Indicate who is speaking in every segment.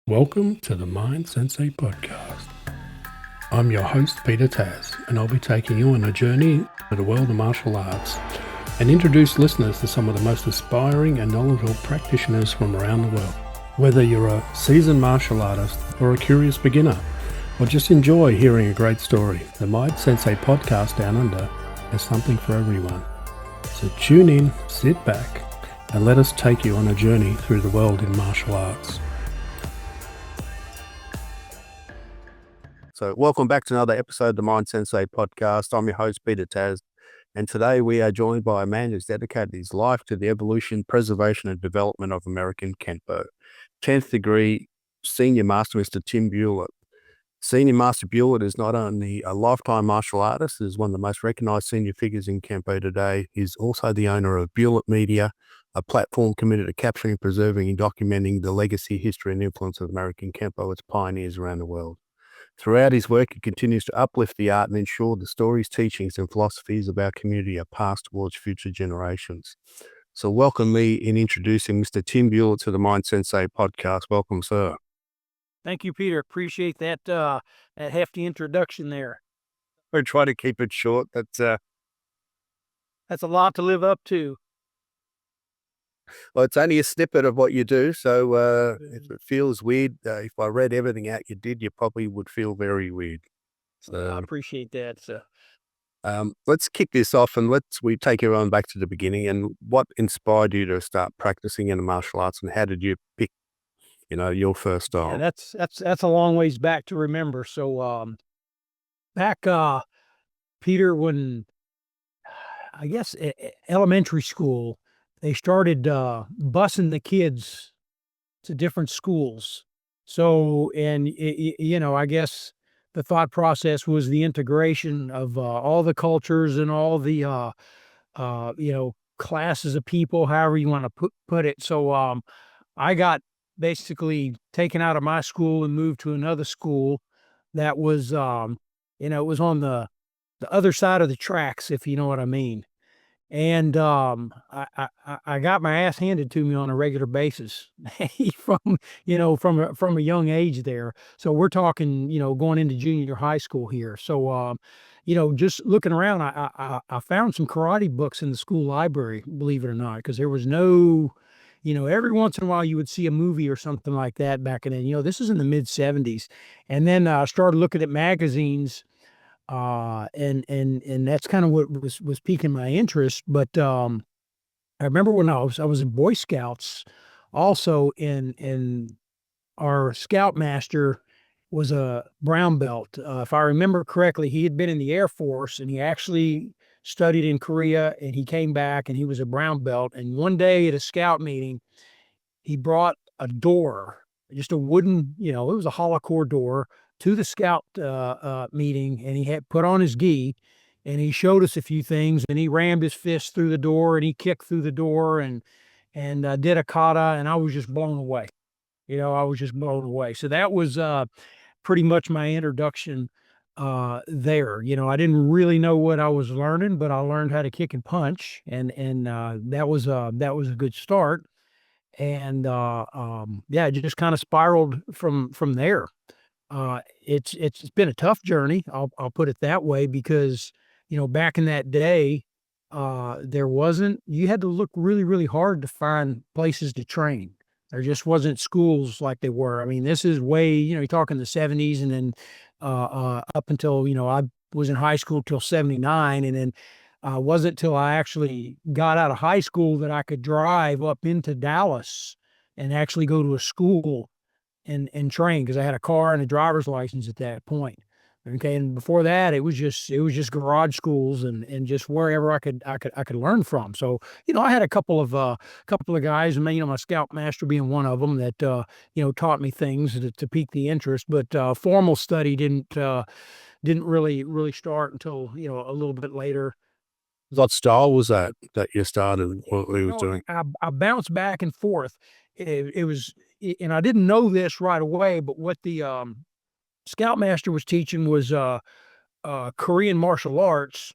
Speaker 1: Welcome to the Mind Sensei podcast. I'm your host, Peter Taz, and I'll be taking you on a journey to the world of martial arts and introduce listeners to some of the most inspiring and knowledgeable practitioners from around the world. Whether you're a seasoned martial artist or a curious beginner, or just enjoy hearing a great story, the Mind Sensei podcast Down Under has something for everyone. So tune in, sit back, and let us take you on a journey through the world in martial arts. So welcome back to another episode of the Mind Sensei podcast. I'm your host, Peter Taz, and today we are joined by a man who's dedicated his life to the evolution, preservation, and development of American Kenpo. 10th degree Senior Master, Mr. Tim Bulot. Senior Master Bulot is not only a lifetime martial artist, he is one of the most recognized senior figures in Kenpo today. He's also the owner of Bulot Media, a platform committed to capturing, preserving, and documenting the legacy, history, and influence of American Kenpo, its pioneers around the world. Throughout his work, he continues to uplift the art and ensure the stories, teachings, and philosophies of our community are passed towards future generations. So welcome me in introducing Mr. Tim Bulot to the Mind Sensei podcast. Welcome, sir.
Speaker 2: Thank you, Peter. Appreciate that that hefty introduction there.
Speaker 1: We'll try to keep it short.
Speaker 2: That's a lot to live up to.
Speaker 1: Well, it's only a snippet of what you do, so if it feels weird, if I read everything out you did, you probably would feel very weird.
Speaker 2: So I appreciate that. So
Speaker 1: let's kick this off and we take everyone back to the beginning. And what inspired you to start practicing in the martial arts, and how did you pick, your first style?
Speaker 2: yeah, that's a long ways back to remember. So back Peter, when I guess elementary school, they started busing the kids to different schools. So, and I guess the thought process was the integration of all the cultures and all the classes of people, however you want to put it. So, I got basically taken out of my school and moved to another school that was, it was on the other side of the tracks, if you know what I mean. And I got my ass handed to me on a regular basis from a young age there. So we're talking, going into junior high school here. So just looking around, I found some karate books in the school library, believe it or not, because there was no, every once in a while you would see a movie or something like that back in then. This is in the mid-'70s. And then I started looking at magazines, and that's kind of what was piquing my interest. But I remember when I was in Boy Scouts also, in our scoutmaster was a brown belt. If I remember correctly, he had been in the Air Force and he actually studied in Korea, and he came back and he was a brown belt. And one day at a scout meeting, he brought a door, just a wooden, it was a hollow core door, to the scout meeting, and he had put on his gi, and he showed us a few things, and he rammed his fist through the door, and he kicked through the door, and did a kata, and I was just blown away. I was just blown away. So that was pretty much my introduction there. I didn't really know what I was learning, but I learned how to kick and punch, and that was a good start. And it just kind of spiraled from there. It's been a tough journey. I'll put it that way, because, back in that day, you had to look really, really hard to find places to train. There just wasn't schools like they were. I mean, this is way, you're talking the '70s, and then up until, I was in high school till '79. And then wasn't till I actually got out of high school that I could drive up into Dallas and actually go to a school and train, because I had a car and a driver's license at that point. Okay, and before that, it was just garage schools and just wherever I could learn from. So I had a couple of guys, and my scoutmaster being one of them, that taught me things to pique the interest. But formal study didn't really start until a little bit later.
Speaker 1: What style was that you started, what we was doing?
Speaker 2: I bounced back and forth. It was, and I didn't know this right away, but what the scoutmaster was teaching was Korean martial arts.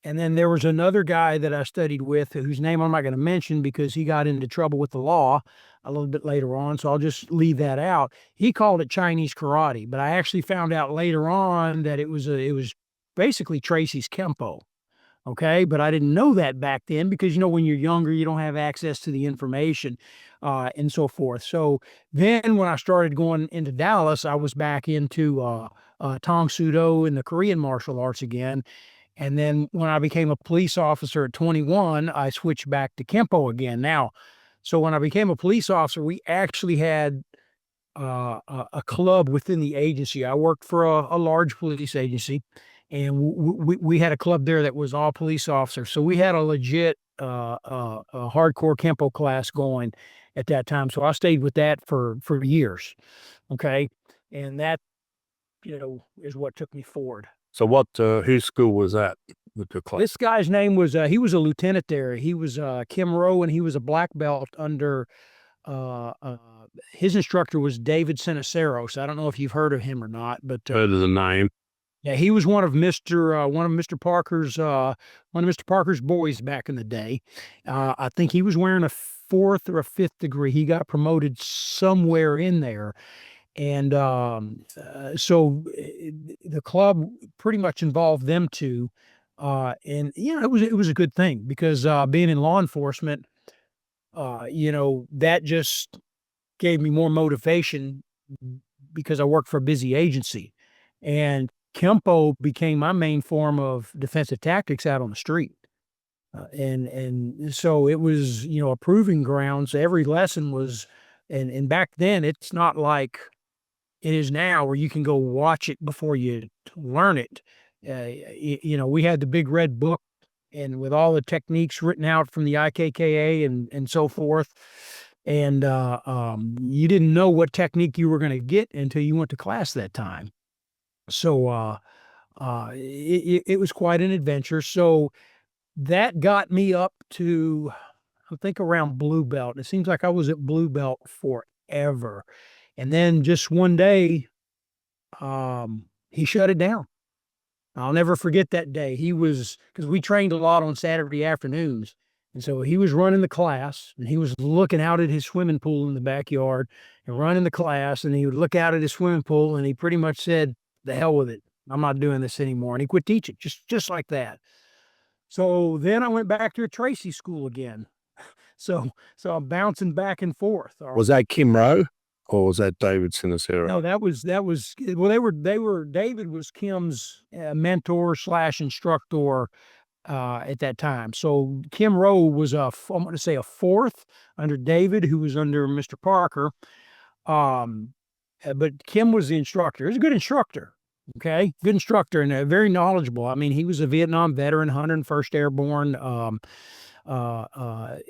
Speaker 2: And then there was another guy that I studied with, whose name I'm not going to mention because he got into trouble with the law. a little bit later on, so I'll just leave that out. He called it Chinese karate, but I actually found out later on that it was basically Tracy's Kenpo. Okay. But I didn't know that back then because, when you're younger, you don't have access to the information and so forth. So then when I started going into Dallas, I was back into Tong Sudo and the Korean martial arts again. And then when I became a police officer at 21, I switched back to Kenpo again. Now, so when I became a police officer, we actually had a club within the agency. I worked for a large police agency, and we had a club there that was all police officers. So we had a legit a hardcore Kenpo class going at that time. So I stayed with that for years. Okay, and that is what took me forward.
Speaker 1: So what, whose school was that with the class?
Speaker 2: This guy's name was he was a lieutenant there. He was Kim Rowe, and he was a black belt under his instructor was David Seniceros. I don't know if you've heard of him or not, but
Speaker 1: Heard of the name.
Speaker 2: yeah, he was one of Mr. Parker's boys back in the day. I think he was wearing a fourth or a fifth degree. He got promoted somewhere in there, and so the club pretty much involved them two, and it was a good thing because being in law enforcement, that just gave me more motivation because I worked for a busy agency, and Kenpo became my main form of defensive tactics out on the street. And so it was, a proving ground. So every lesson was, and back then it's not like it is now where you can go watch it before you learn it. We had the big red book and with all the techniques written out from the IKKA and so forth. And you didn't know what technique you were going to get until you went to class that time. So it was quite an adventure. So that got me up to, I think, around blue belt. It seems like I was at blue belt forever. And then just one day, he shut it down. I'll never forget that day. Because we trained a lot on Saturday afternoons. And so he was running the class and he was looking out at his swimming pool in the backyard and running the class. And he would look out at his swimming pool and he pretty much said, "The hell with it. I'm not doing this anymore." And he quit teaching just like that. So then I went back to a Tracy school again. So I'm bouncing back and forth.
Speaker 1: Was that Kim Rowe or was that David Sinicero?
Speaker 2: No, that was well, David was Kim's mentor / instructor at that time. So Kim Rowe was I'm going to say a fourth under David, who was under Mr. Parker. But Kim was the instructor. He was a good instructor. Okay. Good instructor and very knowledgeable. I mean, he was a Vietnam veteran, 101st Airborne,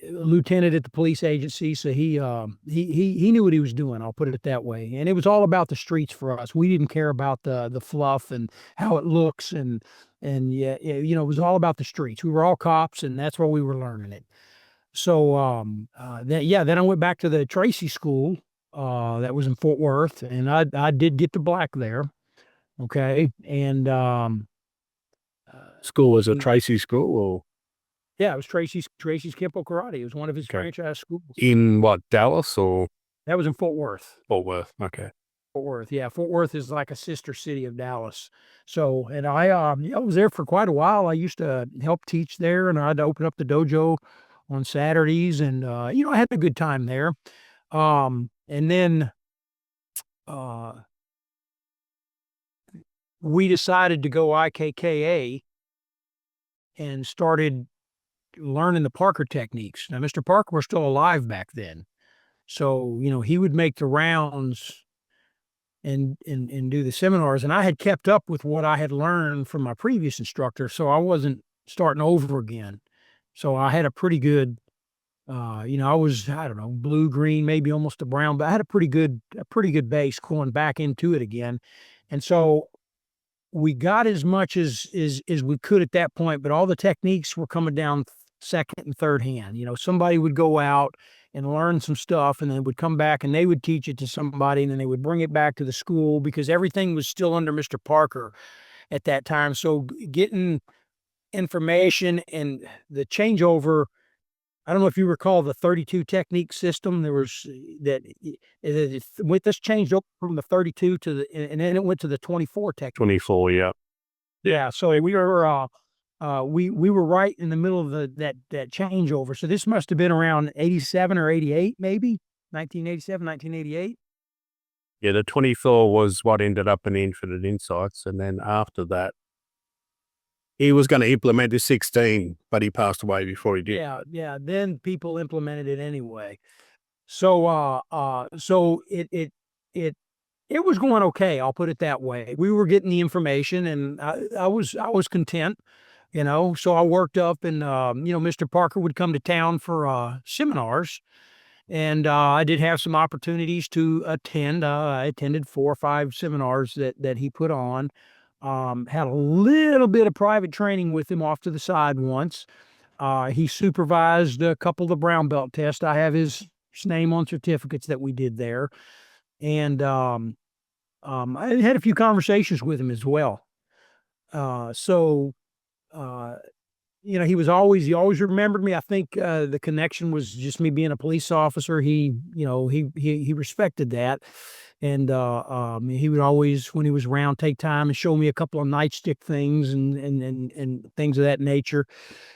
Speaker 2: lieutenant at the police agency. So he knew what he was doing. I'll put it that way. And it was all about the streets for us. We didn't care about the fluff and how it looks. And yeah, it was all about the streets. We were all cops and that's where we were learning it. So, then I went back to the Tracy school, that was in Fort Worth, and I did get to black there. Okay. And,
Speaker 1: School was a Tracy school or?
Speaker 2: yeah, it was Tracy's Kenpo Karate. It was one of his
Speaker 1: Okay.
Speaker 2: franchise schools.
Speaker 1: In what, Dallas or?
Speaker 2: That was in Fort Worth.
Speaker 1: Fort Worth. Okay.
Speaker 2: Fort Worth. Yeah. Fort Worth is like a sister city of Dallas. So, and I was there for quite a while. I used to help teach there and I'd open up the dojo on Saturdays and, I had a good time there. And then, we decided to go IKKA and started learning the Parker techniques. Now, Mr. Parker was still alive back then. So, he would make the rounds and do the seminars. And I had kept up with what I had learned from my previous instructor. So I wasn't starting over again. So I had a pretty good, I was, I don't know, blue, green, maybe almost a brown, but I had a pretty good base going back into it again. And so we got as much as we could at that point, but all the techniques were coming down second and third hand. Somebody would go out and learn some stuff and then would come back and they would teach it to somebody and then they would bring it back to the school because everything was still under Mr. Parker at that time. So getting information and the changeover I don't know if you recall the 32 technique system. There was that with this changed over from the 32 to the, and then it went to the 24 technique.
Speaker 1: 24, yeah.
Speaker 2: Yeah. So we were right in the middle of that changeover. So this must have been around 87 or 88, maybe 1987, 1988.
Speaker 1: Yeah, the 24 was what ended up in Infinite Insights. And then after that, he was going to implement the 16, but he passed away before he did.
Speaker 2: Yeah, yeah. Then people implemented it anyway. So it was going okay. I'll put it that way. We were getting the information, and I was content, So I worked up, and Mr. Parker would come to town for seminars, and I did have some opportunities to attend. I attended 4 or 5 seminars that he put on. Had a little bit of private training with him off to the side once. He supervised a couple of the brown belt tests. I have his name on certificates that we did there. And I had a few conversations with him as well. So he always remembered me. I think the connection was just me being a police officer. He respected that. And he would always, when he was around, take time and show me a couple of nightstick things and things of that nature.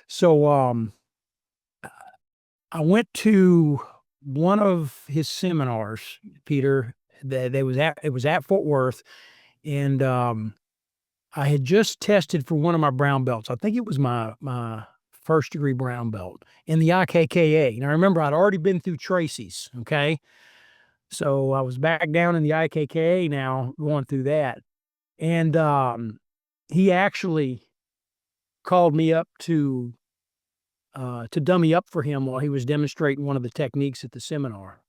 Speaker 2: So I went to one of his seminars, Peter, that it was at Fort Worth, and I had just tested for one of my brown belts. I think it was my first degree brown belt in the IKKA. And I remember I'd already been through Tracy's, okay? So I was back down in the IKKA now, going through that. And he actually called me up to dummy up for him while he was demonstrating one of the techniques at the seminar.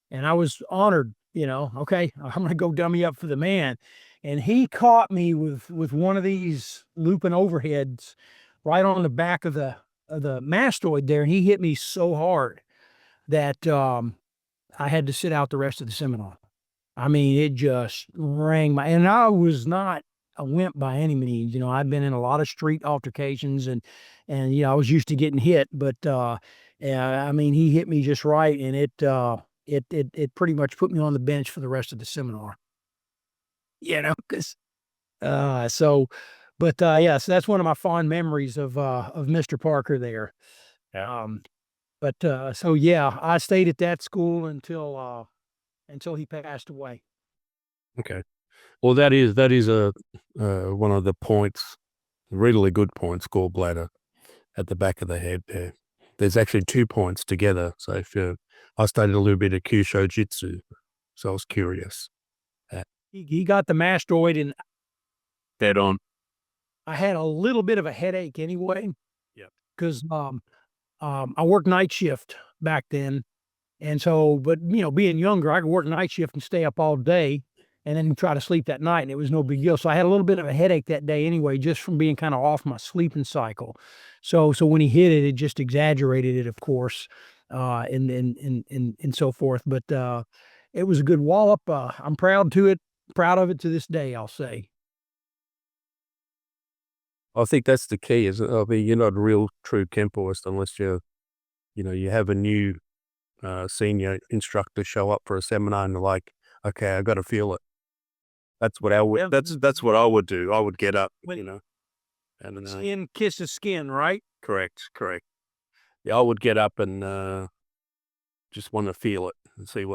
Speaker 2: And I was honored, okay, I'm going to go dummy up for the man. And he caught me with one of these looping overheads right on the back of the mastoid there. And he hit me so hard that I had to sit out the rest of the seminar. I mean, it just rang and I was not a wimp by any means. I've been in a lot of street altercations and I was used to getting hit, but yeah, I mean, he hit me just right, and it pretty much put me on the bench for the rest of the seminar. 'Cause yeah, so that's one of my fond memories of Mr. Parker there.
Speaker 1: Yeah.
Speaker 2: So yeah, I stayed at that school until he passed away.
Speaker 1: Okay. Well, that is a one of the points, really good points, gallbladder at the back of the head there. There's actually 2 points together. So I studied a little bit of Kyusho Jitsu, so I was curious.
Speaker 2: He got the mastoid, and
Speaker 1: Dead on.
Speaker 2: I had a little bit of a headache anyway.
Speaker 1: Yeah.
Speaker 2: Because I worked night shift back then, and so, but being younger, I could work night shift and stay up all day, and then try to sleep that night, and it was no big deal. So I had a little bit of a headache that day anyway, just from being kind of off my sleeping cycle. So when he hit it, it just exaggerated it, of course, and so forth. But it was a good wallop. I'm proud of it to this day, I'll say.
Speaker 1: I think that's the key, is I mean, you're not a real true Kenpoist unless you have a new senior instructor show up for a seminar and they're like, okay, I got to feel it. That's what I would.
Speaker 2: Yeah.
Speaker 1: That's what I would do. I would get up,
Speaker 2: When-
Speaker 1: and
Speaker 2: Skin kisses skin, right?
Speaker 1: correct. Yeah, I would get up and just want to feel it and see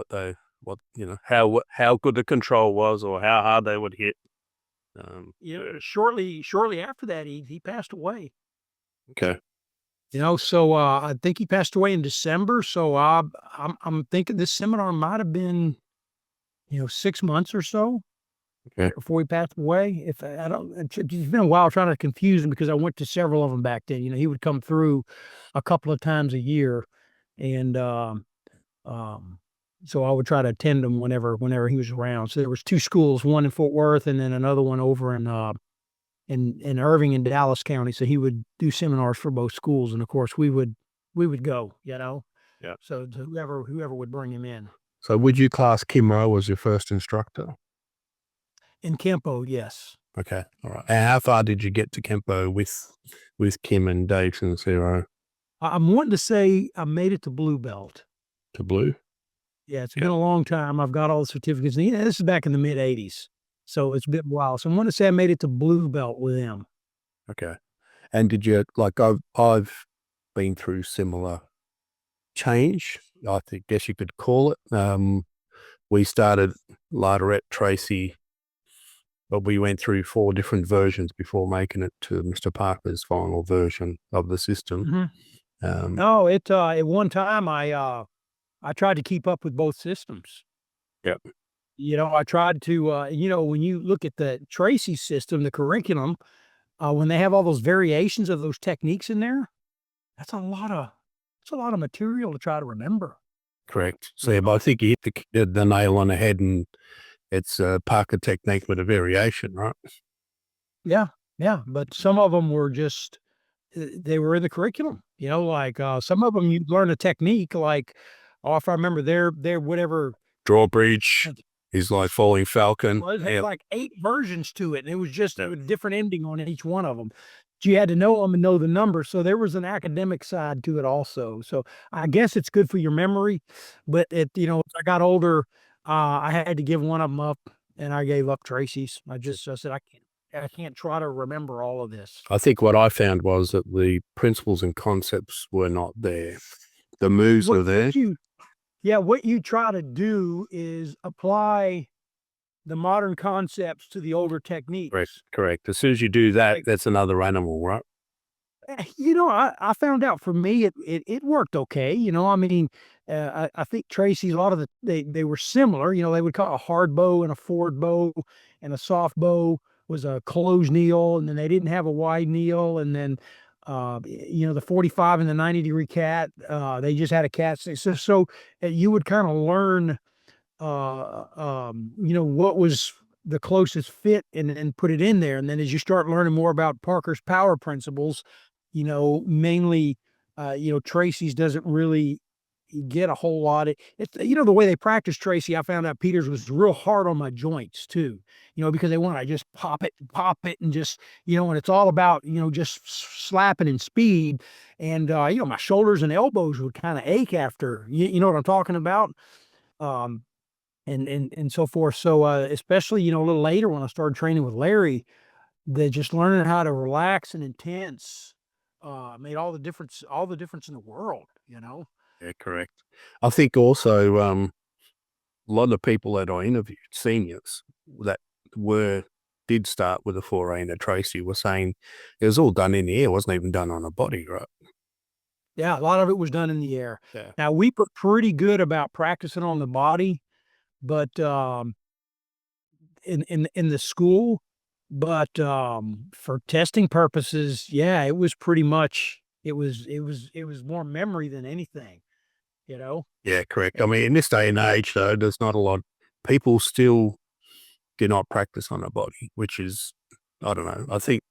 Speaker 1: how good the control was or how hard they would hit.
Speaker 2: Shortly after that, he passed away.
Speaker 1: Okay.
Speaker 2: So I think he passed away in December. So I'm thinking this seminar might have been 6 months or so.
Speaker 1: Okay.
Speaker 2: Before he passed away. If I don't, it's been a while trying to confuse him because I went to several of them back then. He would come through a couple of times a year, and so I would try to attend them whenever he was around. So there was 2 schools, one in Fort Worth and then another one over in Irving and Dallas County. So he would do seminars for both schools, and of course we would go.
Speaker 1: Yeah.
Speaker 2: So to whoever would bring him in.
Speaker 1: So would you class Kim Rowe as your first instructor?
Speaker 2: In Kenpo, yes.
Speaker 1: Okay. All right. And how far did you get to Kenpo with Kim and Dave Sincero?
Speaker 2: I'm wanting to say I made it to blue belt.
Speaker 1: To blue?
Speaker 2: Yeah, it's been
Speaker 1: Yeah.
Speaker 2: a long time. I've got all the certificates. And, yeah, this is back in the mid '80s, so it's been a while. So I'm going to say I made it to blue belt with them.
Speaker 1: Okay. And did you like I've been through similar change, I think guess you could call it. We started later at Tracy, but we went through 4 different versions before making it to Mr. Parker's final version of the system.
Speaker 2: Hmm.
Speaker 1: Um,
Speaker 2: No, at one time I tried to keep up with both systems.
Speaker 1: yeah,
Speaker 2: I tried to, when you look at the Tracy system, the curriculum, when they have all those variations of those techniques in there, that's a lot of material to try to remember.
Speaker 1: correct. So,
Speaker 2: You
Speaker 1: yeah, but I
Speaker 2: know?
Speaker 1: think you hit the nail on the head, and it's a Parker technique with a variation, right?
Speaker 2: Yeah, yeah, but some of them were just they were in the curriculum. Like some of them you learn a technique like, oh, if I remember their whatever.
Speaker 1: Drawbridge is like falling falcon.
Speaker 2: Well, it had
Speaker 1: Yeah,
Speaker 2: like 8 versions to it, and it was just a different ending on each one of them. You had to know them and know the numbers, so there was an academic side to it also. So, I guess it's good for your memory, but as I got older, I had to give one of them up, and I gave up Tracy's. I said, "I can't try to remember all of this."
Speaker 1: I think what I found was that the principles and concepts were not there. The moves
Speaker 2: What
Speaker 1: were there.
Speaker 2: you Yeah, what you try to do is apply the modern concepts to the older
Speaker 1: Correct,
Speaker 2: techniques.
Speaker 1: correct. As soon as you do that,
Speaker 2: Like,
Speaker 1: that's another animal, right?
Speaker 2: I found out for me it worked okay. I mean, I think Tracy's a lot of they were similar. They would call a hard bow and a forward bow, and a soft bow was a closed kneel, and then they didn't have a wide kneel, and then the 45 and the 90-degree cat, they just had a cat stick. So you would kind of learn what was the closest fit and put it in there. And then as you start learning more about Parker's power principles, mainly, Tracy's doesn't really get a whole lot. The way they practice Tracy, I found out Peters was real hard on my joints too, because they want to just pop it, and just, and it's all about, just slapping and speed. And, my shoulders and elbows would kind of ache after, you know what I'm talking about? Um, and so forth. So, especially, a little later when I started training with Larry, that just learning how to relax and intense, made all the difference in the world.
Speaker 1: Yeah, correct. I think also a lot of the people that I interviewed, seniors that were did start with a foray into Tracy, were saying it was all done in the air, it wasn't even done on a body, right?
Speaker 2: Yeah, a lot of it was done in the air.
Speaker 1: Yeah.
Speaker 2: Now we were pretty good about practicing on the body, but in the school, but for testing purposes, yeah, it was pretty much it was more memory than anything, you know.
Speaker 1: Yeah, correct. I mean, in this day and age, though, there's not a lot. People still do not practice on a body, which is, I don't know. I think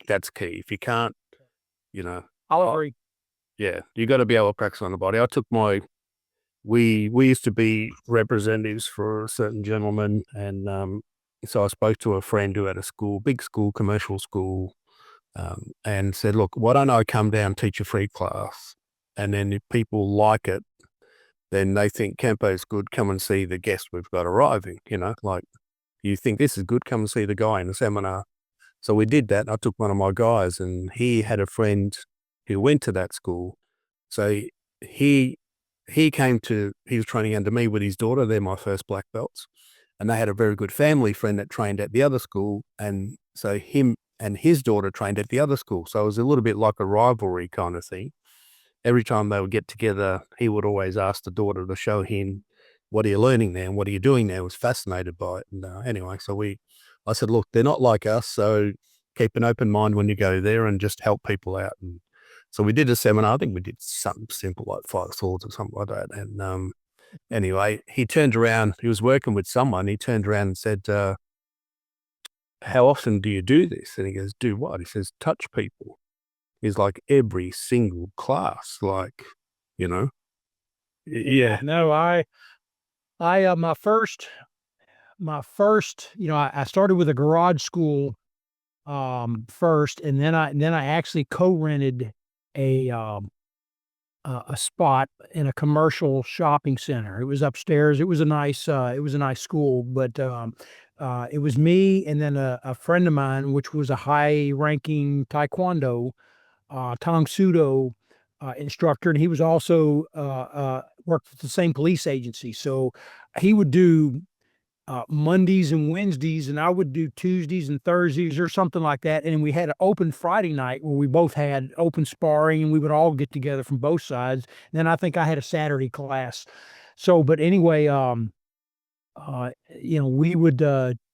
Speaker 1: that's key. If you can't, you know,
Speaker 2: I'll
Speaker 1: I,
Speaker 2: agree.
Speaker 1: yeah, you got to be able to practice on the body. I took my we used to be representatives for a certain gentleman, and so I spoke to a friend who had a school, big school, commercial school, and said, "Look, why don't I come down, teach a free class, and then if people like it, then they think Kenpo is good. Come and see the guest we've got arriving. Like you think this is good, come and see the guy in the seminar." So we did that. I took one of my guys, and he had a friend who went to that school. So he he was training under me with his daughter. They're my first black belts. And they had a very good family friend that trained at the other school. And so him and his daughter trained at the other school. So it was a little bit like a rivalry kind of thing. Every time they would get together, he would always ask the daughter to show him, what are you learning there? And what are you doing there? I was fascinated by it. And anyway, I said, look, they're not like us. So keep an open mind when you go there and just help people out. And so we did a seminar. I think we did something simple like 5 swords or something like that. And anyway, he turned around. He was working with someone. He turned around and said, how often do you do this? And he goes, do what? He says, touch people. He's like, every single class, like, you know. Yeah.
Speaker 2: No, my first, I started with a garage school first, and then I actually co-rented a a spot in a commercial shopping center. It was upstairs. It was a nice school, but it was me and then a friend of mine, which was a high-ranking Taekwondo Tang Sudo instructor, and he was also worked at the same police agency. So he would do Mondays and Wednesdays, and I would do Tuesdays and Thursdays or something like that. And we had an open Friday night where we both had open sparring, and we would all get together from both sides. And then I think I had a Saturday class. So, but anyway, we would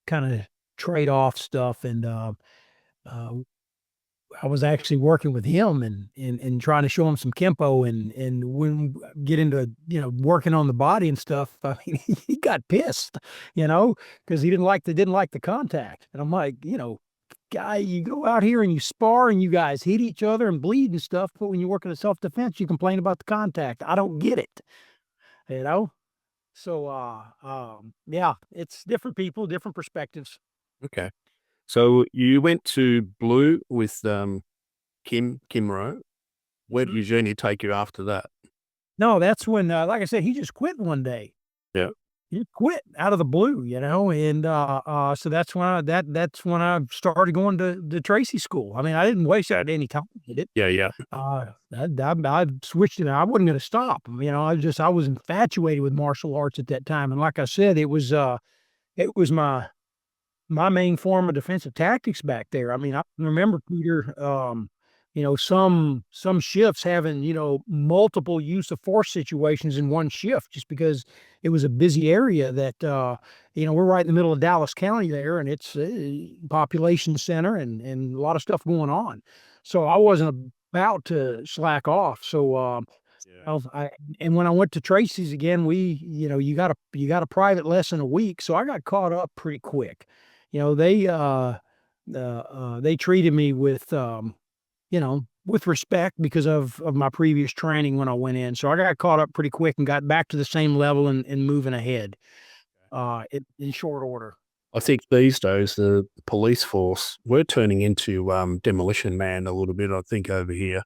Speaker 2: kind of trade off stuff, and uh, I was actually working with him and trying to show him some Kenpo and when get into, working on the body and stuff, I mean, he got pissed, because he didn't like the contact. And I'm like, guy, you go out here and you spar and you guys hit each other and bleed and stuff, but when you work in a self-defense, you complain about the contact. I don't get it, you know? So yeah, it's different people, different perspectives.
Speaker 1: Okay. So you went to Blue with Kim Rowe. Where did your journey take you after that?
Speaker 2: No, that's when, like I said, he just quit one day.
Speaker 1: Yeah.
Speaker 2: He quit out of the blue, and so that's when that's when I started going to Tracy school. I mean, I didn't waste any time with it.
Speaker 1: Yeah, yeah.
Speaker 2: I switched it. I wasn't going to stop. I was infatuated with martial arts at that time, and like I said, it was my main form of defensive tactics back there. I mean, I remember, Peter, some shifts having, multiple use of force situations in one shift just because it was a busy area that, we're right in the middle of Dallas County there, and it's a population center and a lot of stuff going on. So I wasn't about to slack off. So, and when I went to Tracy's again, you got a private lesson a week. So I got caught up pretty quick. They treated me with respect because of my previous training when I went in. So I got caught up pretty quick and got back to the same level and moving ahead, in short order.
Speaker 1: I think these days the police force, we're turning into Demolition Man a little bit. I think over here,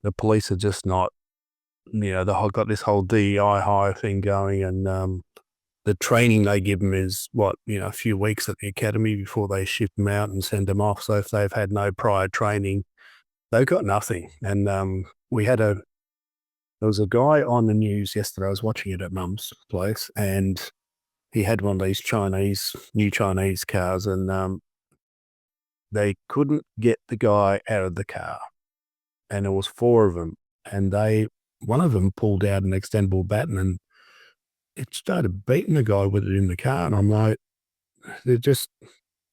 Speaker 1: the police are just not, they've got this whole DEI high thing going, and the training they give them is a few weeks at the academy before they ship them out and send them off. So if they've had no prior training, they've got nothing. And there was a guy on the news yesterday. I was watching it at Mum's place, and he had one of these new Chinese cars, and they couldn't get the guy out of the car. And there was four of them, and one of them pulled out an extendable baton and it started beating the guy with it in the car. And I'm like, they just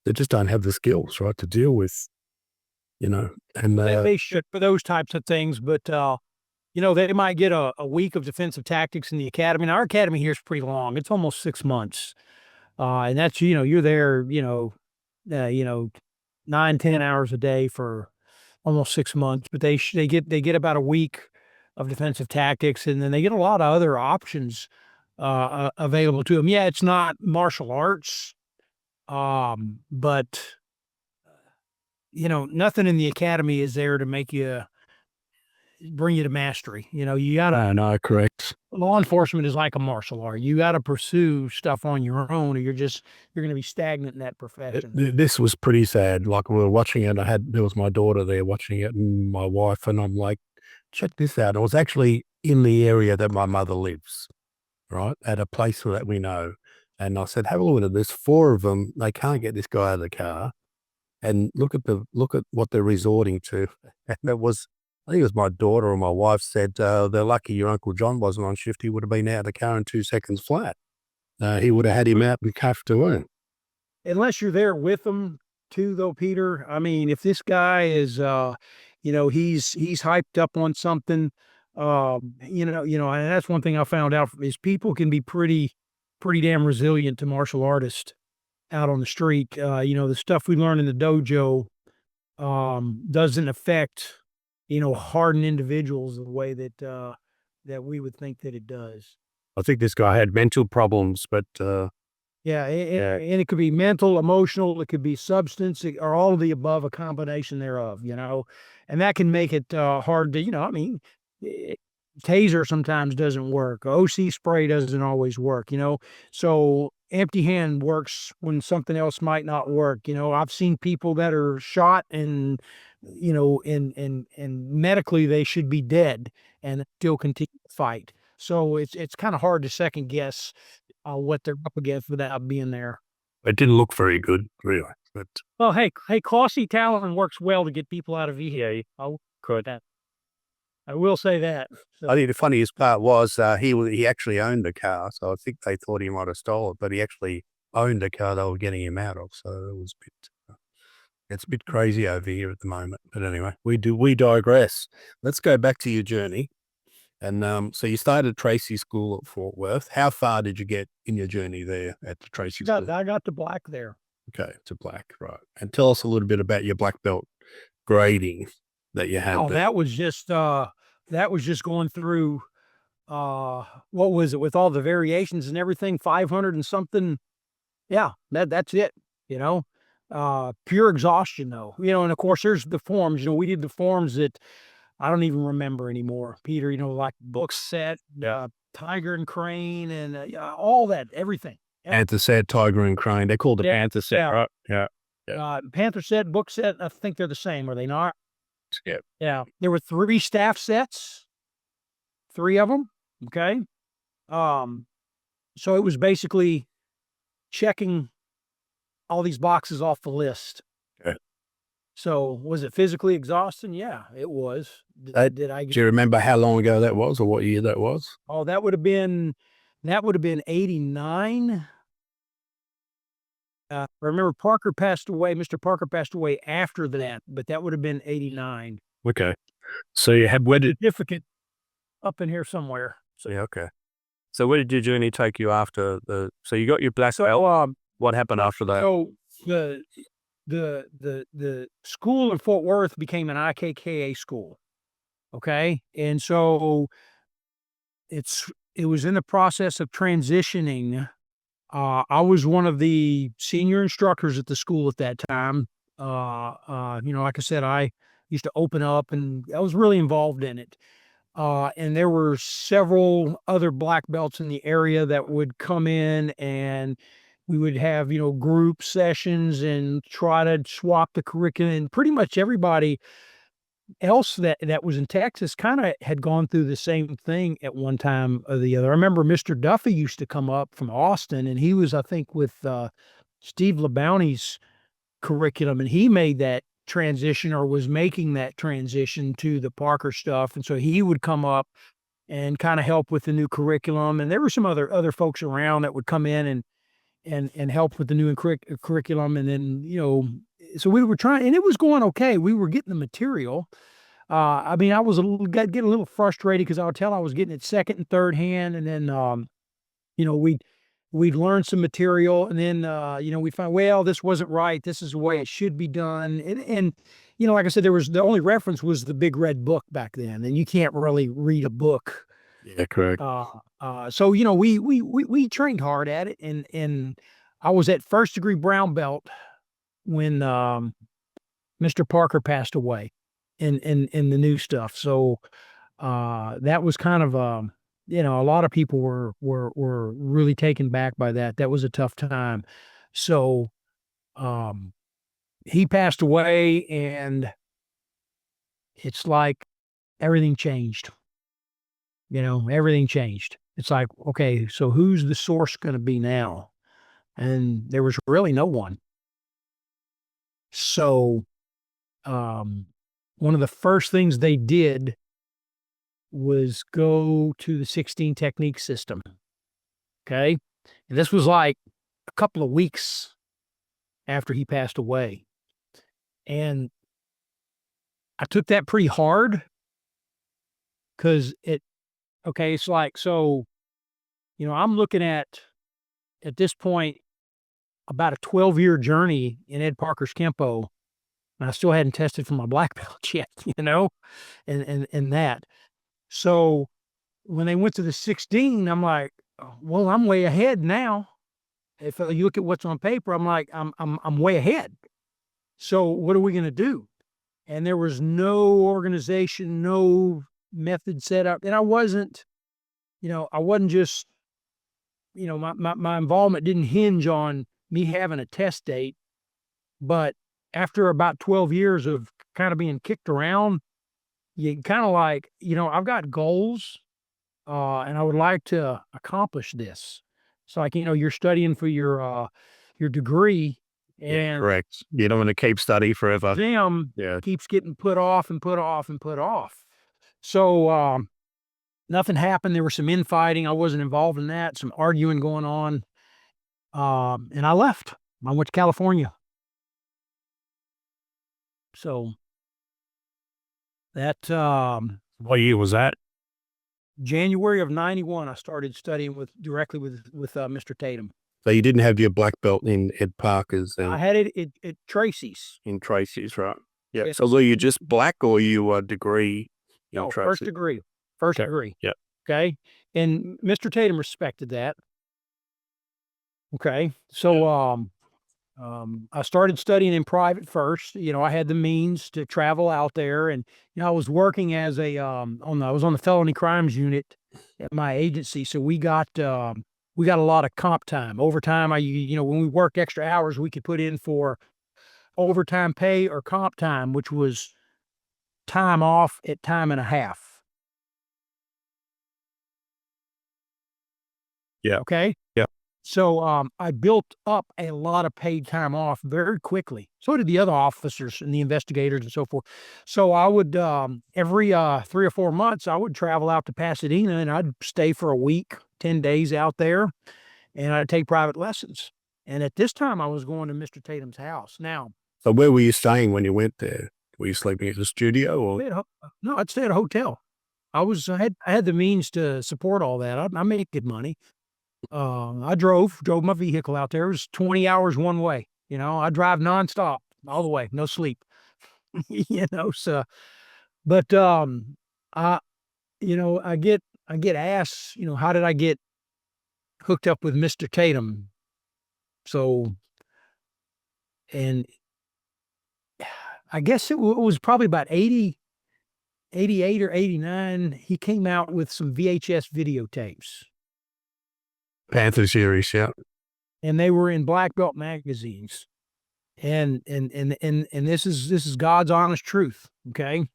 Speaker 1: don't have the skills, right, to deal with, and
Speaker 2: They should for those types of things, but they might get a week of defensive tactics in the academy. And our academy here is pretty long. It's almost 6 months. And that's, you're there, 9, 10 hours a day for almost 6 months, but they get about a week of defensive tactics, and then they get a lot of other options available to them. Yeah, it's not martial arts, but nothing in the academy is there to bring you to mastery. You gotta.
Speaker 1: no, correct.
Speaker 2: Law enforcement is like a martial art. You got to pursue stuff on your own, or you're going to be stagnant in that profession.
Speaker 1: This was pretty sad. Like, we were watching it. There was my daughter there watching it, and my wife, and I'm like, check this out. It was actually in the area that my mother lives, right, at a place that we know. And I said, have a look at this. Four of them, they can't get this guy out of the car, and look at what they're resorting to. And I think it was my daughter or my wife said, they're lucky your Uncle John wasn't on shift. He would have been out of the car in 2 seconds flat. He would have had him out and cuffed to earn.
Speaker 2: Unless you're there with them too, though, Peter. I mean, if this guy is, he's hyped up on something, and that's one thing I found out is people can be pretty damn resilient to martial artists out on the street. The stuff we learn in the dojo doesn't affect, hardened individuals the way that we would think that it does.
Speaker 1: I think this guy had mental problems, but
Speaker 2: yeah, and it could be mental, emotional, it could be substance, or all of the above, a combination thereof, and that can make it hard to, taser sometimes doesn't work. OC spray doesn't always work, you know? So empty hand works when something else might not work. You know, I've seen people that are shot and, you know, and medically they should be dead and still continue to fight. So it's kind of hard to second guess what they're up against without being there.
Speaker 1: It didn't look very good, really. But
Speaker 2: Well, hey, classy talent works well to get people out of VA. I will say that.
Speaker 1: I think the funniest part was he actually owned the car, so I think they thought he might have stole it, but he actually owned the car they were getting him out of. So it was a bit. It's a bit crazy over here at the moment. But anyway, we digress. Let's go back to your journey. And so you started Tracy School at Fort Worth. How far did you get in your journey there at the Tracy School?
Speaker 2: I got the black there.
Speaker 1: Okay, to black, right. And tell us a little bit about your black belt grading that you had
Speaker 2: Oh,
Speaker 1: there.
Speaker 2: that was just going through what was it with all the variations and everything, 500 and something. Yeah, that's it, you know. Pure exhaustion though. You know, and of course there's the forms, you know, we did the forms that I don't even remember anymore. Peter, you know, like book set, Tiger and Crane and all that, everything.
Speaker 1: Panther set, Tiger and Crane. They called it Panther set, right? Yeah.
Speaker 2: Panther set, book set, I think they're the same, are they not?
Speaker 1: Yeah.
Speaker 2: Yeah. There were 3 staff sets, 3 of them. Okay. So it was basically checking all these boxes off the list.
Speaker 1: Okay.
Speaker 2: So was it physically exhausting? Yeah, it was.
Speaker 1: Do you remember how long ago that was or what year that was?
Speaker 2: Oh, that would have been 89. I remember Parker passed away. Mr. Parker passed away after that, but that would have been 89.
Speaker 1: Okay. So you had where did
Speaker 2: Significant up in here somewhere.
Speaker 1: So yeah, okay. So where did your journey take you after so you got your black belt? What happened after that?
Speaker 2: So the school in Fort Worth became an IKKA school. Okay. And so it was in the process of transitioning. I was one of the senior instructors at the school at that time. You know, like I said, I used to open up and I was really involved in it. And there were several other black belts in the area that would come in and we would have, you know, group sessions and try to swap the curriculum. And pretty much everybody else that was in Texas kind of had gone through the same thing at one time or the other. I remember Mr. Duffy used to come up from Austin and he was, I think, with Steve LeBounty's curriculum, and he made that transition or was making that transition to the Parker stuff. And so he would come up and kind of help with the new curriculum. And there were some other folks around that would come in and help with the new curriculum. And then, you know, so we were trying, and it was going okay. We were getting the material. I mean, I was getting a little frustrated because I would tell I was getting it second and third hand. And then, you know, we'd learn some material and then, you know, we'd find, well, this wasn't right. This is the way it should be done. And, you know, like I said, the only reference was the big red book back then, and you can't really read a book.
Speaker 1: Yeah, correct.
Speaker 2: So, you know, we trained hard at it, and I was at first degree brown belt when, Mr. Parker passed away in the new stuff. So, that was kind of, you know, a lot of people were really taken back by that. That was a tough time. So, he passed away and it's like everything changed. You know, everything changed. It's like, okay, so who's the source going to be now? And there was really no one. So, one of the first things they did was go to the 16 technique system. Okay. And this was like a couple of weeks after he passed away. And I took that pretty hard because it's like, so, you know, I'm looking at this point, about a 12-year journey in Ed Parker's Kenpo. And I still hadn't tested for my black belt yet, you know, and that. So when they went to the 16, I'm like, well, I'm way ahead now. If you look at what's on paper, I'm like, I'm way ahead. So what are we going to do? And there was no organization, no method set up. And I wasn't, I wasn't just, my involvement didn't hinge on me having a test date. But after about 12 years of kind of being kicked around, you kind of like, I've got goals, and I would like to accomplish this. So like, you're studying for your degree,
Speaker 1: Yeah,
Speaker 2: and
Speaker 1: correct. You don't want to keep study forever.
Speaker 2: exam
Speaker 1: Yeah.
Speaker 2: keeps getting put off and put off and put off. So nothing happened. There was some infighting. I wasn't involved in that. Some arguing going on. And I left. I went to California. So that
Speaker 1: What year was that?
Speaker 2: January of '91, I started studying directly with Mr. Tatum.
Speaker 1: So you didn't have your black belt in Ed Parker's
Speaker 2: I had it at Tracy's.
Speaker 1: in Tracy's, right? Yeah.
Speaker 2: Yes.
Speaker 1: So were you just black or you a degree in
Speaker 2: No,
Speaker 1: Tracy?
Speaker 2: first degree. First
Speaker 1: Okay.
Speaker 2: degree.
Speaker 1: Yeah.
Speaker 2: Okay. And Mr. Tatum respected that. Okay. So I started studying in private first. I had the means to travel out there, and I was working as I was on the felony crimes unit at my agency. So we got a lot of comp time, overtime. When we worked extra hours, we could put in for overtime pay or comp time, which was time off at time and a half.
Speaker 1: Yeah.
Speaker 2: Okay.
Speaker 1: Yeah.
Speaker 2: So I built up a lot of paid time off very quickly. So did the other officers and the investigators and so forth. So I would every 3 or 4 months I would travel out to Pasadena, and I'd stay for a week, 10 days out there, and I'd take private lessons. And at this time I was going to Mr. Tatum's house. Now,
Speaker 1: So where were you staying when you went there? Were you sleeping at the studio or?
Speaker 2: no, I'd stay at a hotel. I had the means to support all that. I made good money. I drove my vehicle out there. It was 20 hours one way. I drive nonstop all the way, no sleep. So, but I I get asked, how did I get hooked up with Mr. Tatum? So, and I guess it was probably about 88 or 89. He came out with some VHS videotapes,
Speaker 1: Panther series, yeah.
Speaker 2: and they were in black belt magazines. And this is God's honest truth. Okay.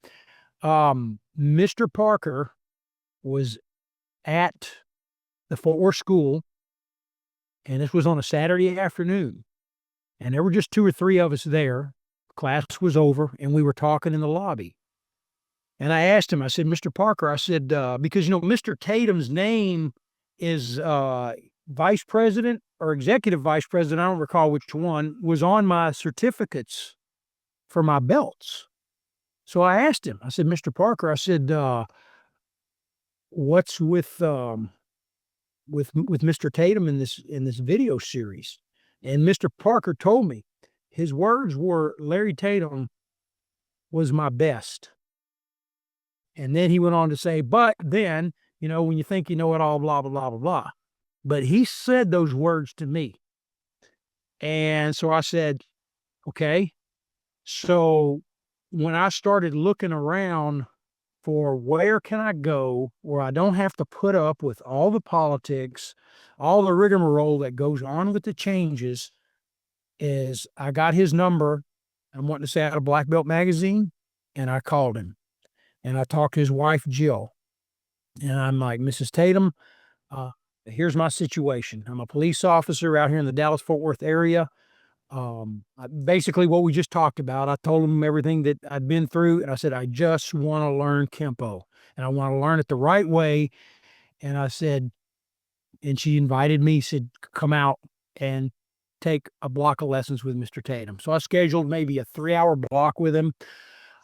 Speaker 2: Mr. Parker was at the Fort Worth school, and this was on a Saturday afternoon, and there were just 2 or 3 of us there. Class was over, and we were talking in the lobby. And I asked him, I said, Mr. Parker, I said, because, Mr. Tatum's name is vice president or executive vice president, I don't recall which one, was on my certificates for my belts. So I asked him, I said, Mr. Parker, I said, what's with Mr. Tatum in this video series? And Mr. Parker told me, his words were, Larry Tatum was my best. And then he went on to say, but then, when you think you know it all, blah, blah, blah, blah, blah. But he said those words to me. And so I said, okay. So when I started looking around for where can I go where I don't have to put up with all the politics, all the rigmarole that goes on with the changes, is I got his number. I'm wanting to say out of Black Belt magazine, and I called him. And I talked to his wife, Jill. And I'm like, Mrs. Tatum, here's my situation. I'm a police officer out here in the Dallas-Fort Worth area. Basically what we just talked about, I told him everything that I'd been through, and I said, I just want to learn Kenpo, and I want to learn it the right way. And I said, and she invited me, said, come out and take a block of lessons with Mr. Tatum. So I scheduled maybe a 3-hour block with him.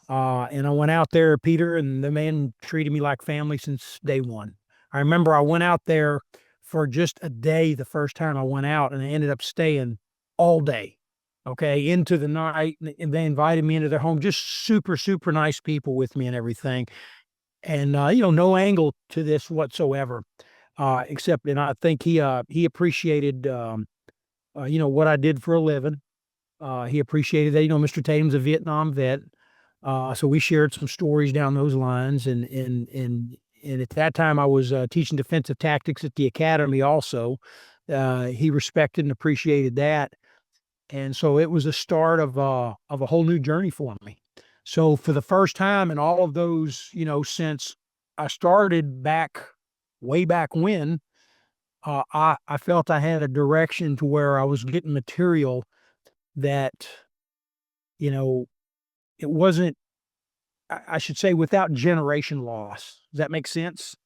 Speaker 2: And I went out there, Peter, and the man treated me like family since day one. I remember I went out there for just a day the first time I went out, and I ended up staying all day, okay, into the night. And they invited me into their home, just super, super nice people with me and everything. And, no angle to this whatsoever, except, and I think he appreciated, what I did for a living. He appreciated that, Mr. Tatum's a Vietnam vet. So we shared some stories down those lines, and at that time I was teaching defensive tactics at the academy. Also, he respected and appreciated that, and so it was a start of a whole new journey for me. So for the first time in all of those, since I started back way back when, I felt I had a direction to where I was getting material that, you know, it wasn't, I should say, without generation loss. Does that make sense?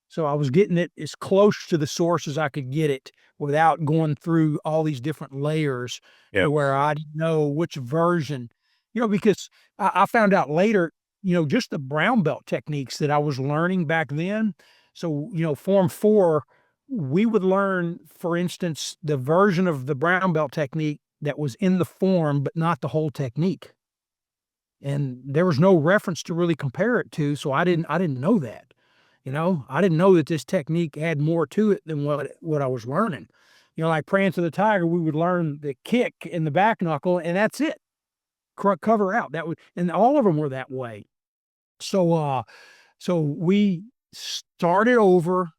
Speaker 2: So I was getting it as close to the source as I could get it without going through all these different layers
Speaker 1: Yep.
Speaker 2: to where I didn't know which version, because I found out later, just the brown belt techniques that I was learning back then. So, Form 4, we would learn, for instance, the version of the brown belt technique that was in the form, but not the whole technique. And there was no reference to really compare it to, so I didn't know that. I didn't know that this technique had more to it than what I was learning. Like praying to the tiger, we would learn the kick in the back knuckle, and that's it. Cover out. That would, and all of them were that way. So we started over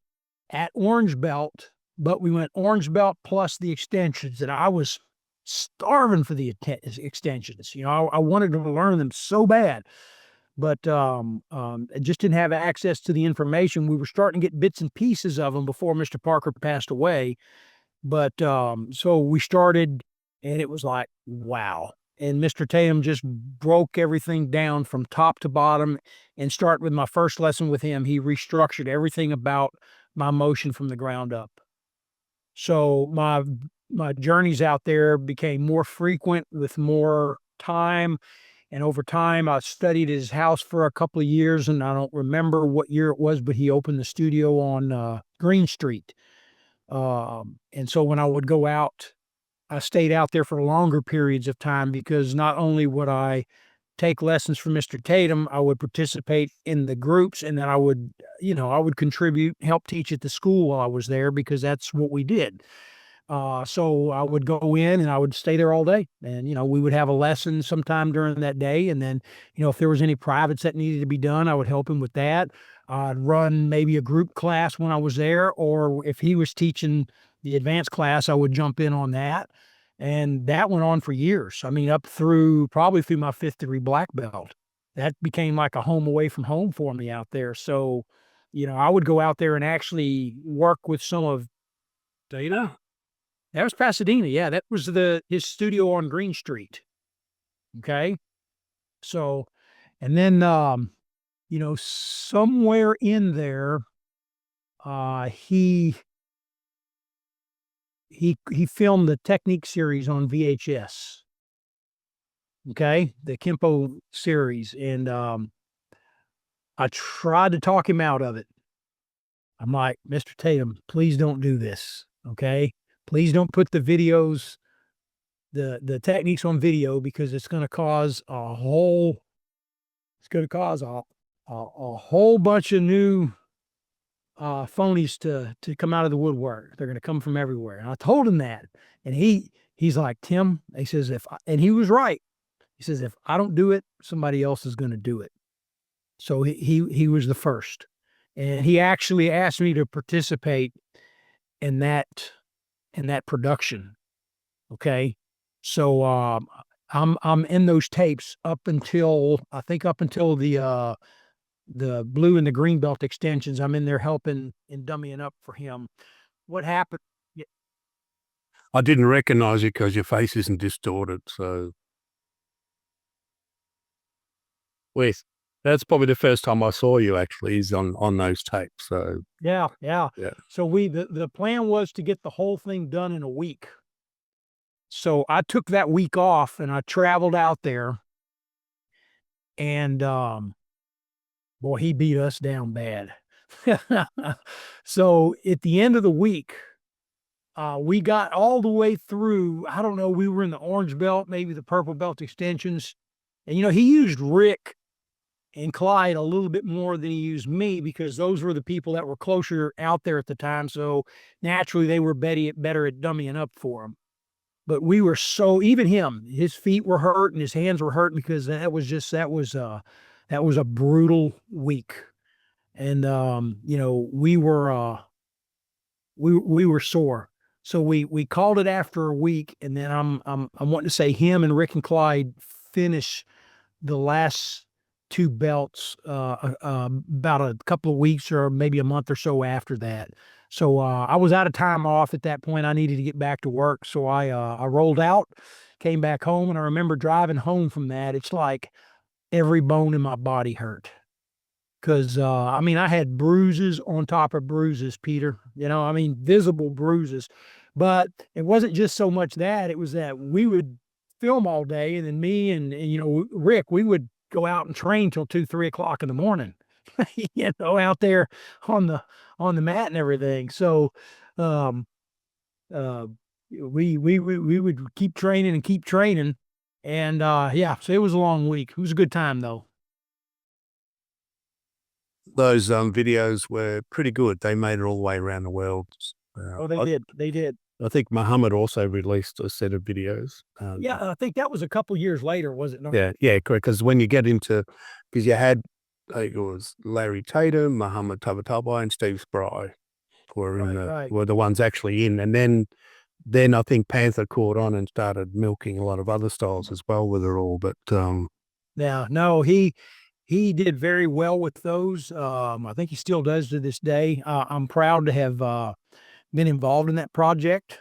Speaker 2: at orange belt, but we went orange belt plus the extensions, and I was starving for the extensions. I wanted to learn them so bad, but I just didn't have access to the information. We were starting to get bits and pieces of them before Mr. Parker passed away. But so we started, and it was like, wow. And Mr. Tatum just broke everything down from top to bottom. And start with my first lesson with him, he restructured everything about my motion from the ground up. So my journeys out there became more frequent with more time. And over time, I studied his house for a couple of years, and I don't remember what year it was, but he opened the studio on Green Street. And so when I would go out, I stayed out there for longer periods of time because not only would I take lessons from Mr. Tatum, I would participate in the groups, and then I would contribute, help teach at the school while I was there because that's what we did. So I would go in and I would stay there all day. And, we would have a lesson sometime during that day. And then, if there was any privates that needed to be done, I would help him with that. I'd run maybe a group class when I was there, or if he was teaching the advanced class, I would jump in on that. And that went on for years. I mean, probably through my 5th degree black belt. That became like a home away from home for me out there. So, I would go out there and actually work with some of Data. That was Pasadena, yeah, that was his studio on Green Street, okay? So, and then, somewhere in there, he filmed the Technique series on VHS, okay? The Kenpo series, and, I tried to talk him out of it. I'm like, "Mr. Tatum, please don't do this, okay? Please don't put the techniques on video because it's gonna cause a whole bunch of new, phonies to come out of the woodwork. They're gonna come from everywhere." And I told him that, and he's like, "Tim," he says, "if I," and he was right. He says, "If I don't do it, somebody else is gonna do it." So he was the first, and he actually asked me to participate in that production. Okay. So, I'm in those tapes up until the blue and the green belt extensions. I'm in there helping and dummying up for him. What happened? Yeah,
Speaker 1: I didn't recognize you because your face isn't distorted. So, wait, that's probably the first time I saw you actually is on those tapes. So,
Speaker 2: yeah, yeah.
Speaker 1: yeah.
Speaker 2: So the plan was to get the whole thing done in a week. So I took that week off and I traveled out there, and boy, he beat us down bad. So at the end of the week, we got all the way through. I don't know, we were in the orange belt, maybe the purple belt extensions. And, he used Rick and Clyde a little bit more than he used me because those were the people that were closer out there at the time. So naturally, they were better at dummying up for him. but we were so, even him, his feet were hurt and his hands were hurt because that was a brutal week. And, we were sore. So we called it after a week, and then I'm wanting to say him and Rick and Clyde finish the last two belts about a couple of weeks or maybe a month or so after that. So I was out of time off at that point. I needed to get back to work, so I rolled out, came back home, and I remember driving home from that. It's like every bone in my body hurt. Cause, I mean, I had bruises on top of bruises, Peter, I mean, visible bruises, but it wasn't just so much that, it was that we would film all day, and then me and Rick, we would go out and train till 2, 3 o'clock in the morning, out there on the mat and everything. So, um, uh, we would keep training and keep training. And, yeah, so it was a long week. It was a good time though.
Speaker 1: Those videos were pretty good. They made it all the way around the world.
Speaker 2: Oh, they did. They did.
Speaker 1: I think Muhammad also released a set of videos.
Speaker 2: Yeah, I think that was a couple years later, was it not?
Speaker 1: Yeah, correct. Because when you get into, because you had, I think it was Larry Tatum, Muhammad Tabatabai, and Steve Spry were the ones actually in, and then I think Panther caught on and started milking a lot of other styles as well with it all. But
Speaker 2: Yeah, no, he did very well with those. I think he still does to this day. I'm proud to have been involved in that project.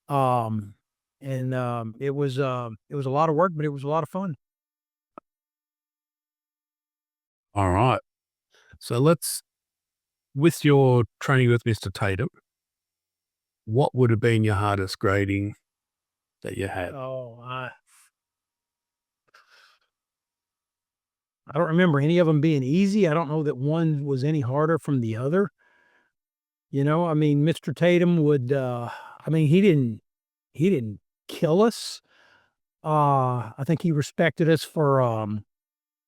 Speaker 2: Um, and it was a lot of work, but it was a lot of fun.
Speaker 1: all right, so with your training with Mr. Tatum, what would have been your hardest grading that you had?
Speaker 2: Oh, I don't remember any of them being easy. I don't know that one was any harder from the other. I mean, Mr. Tatum would, I mean, he didn't kill us. I think he respected us for,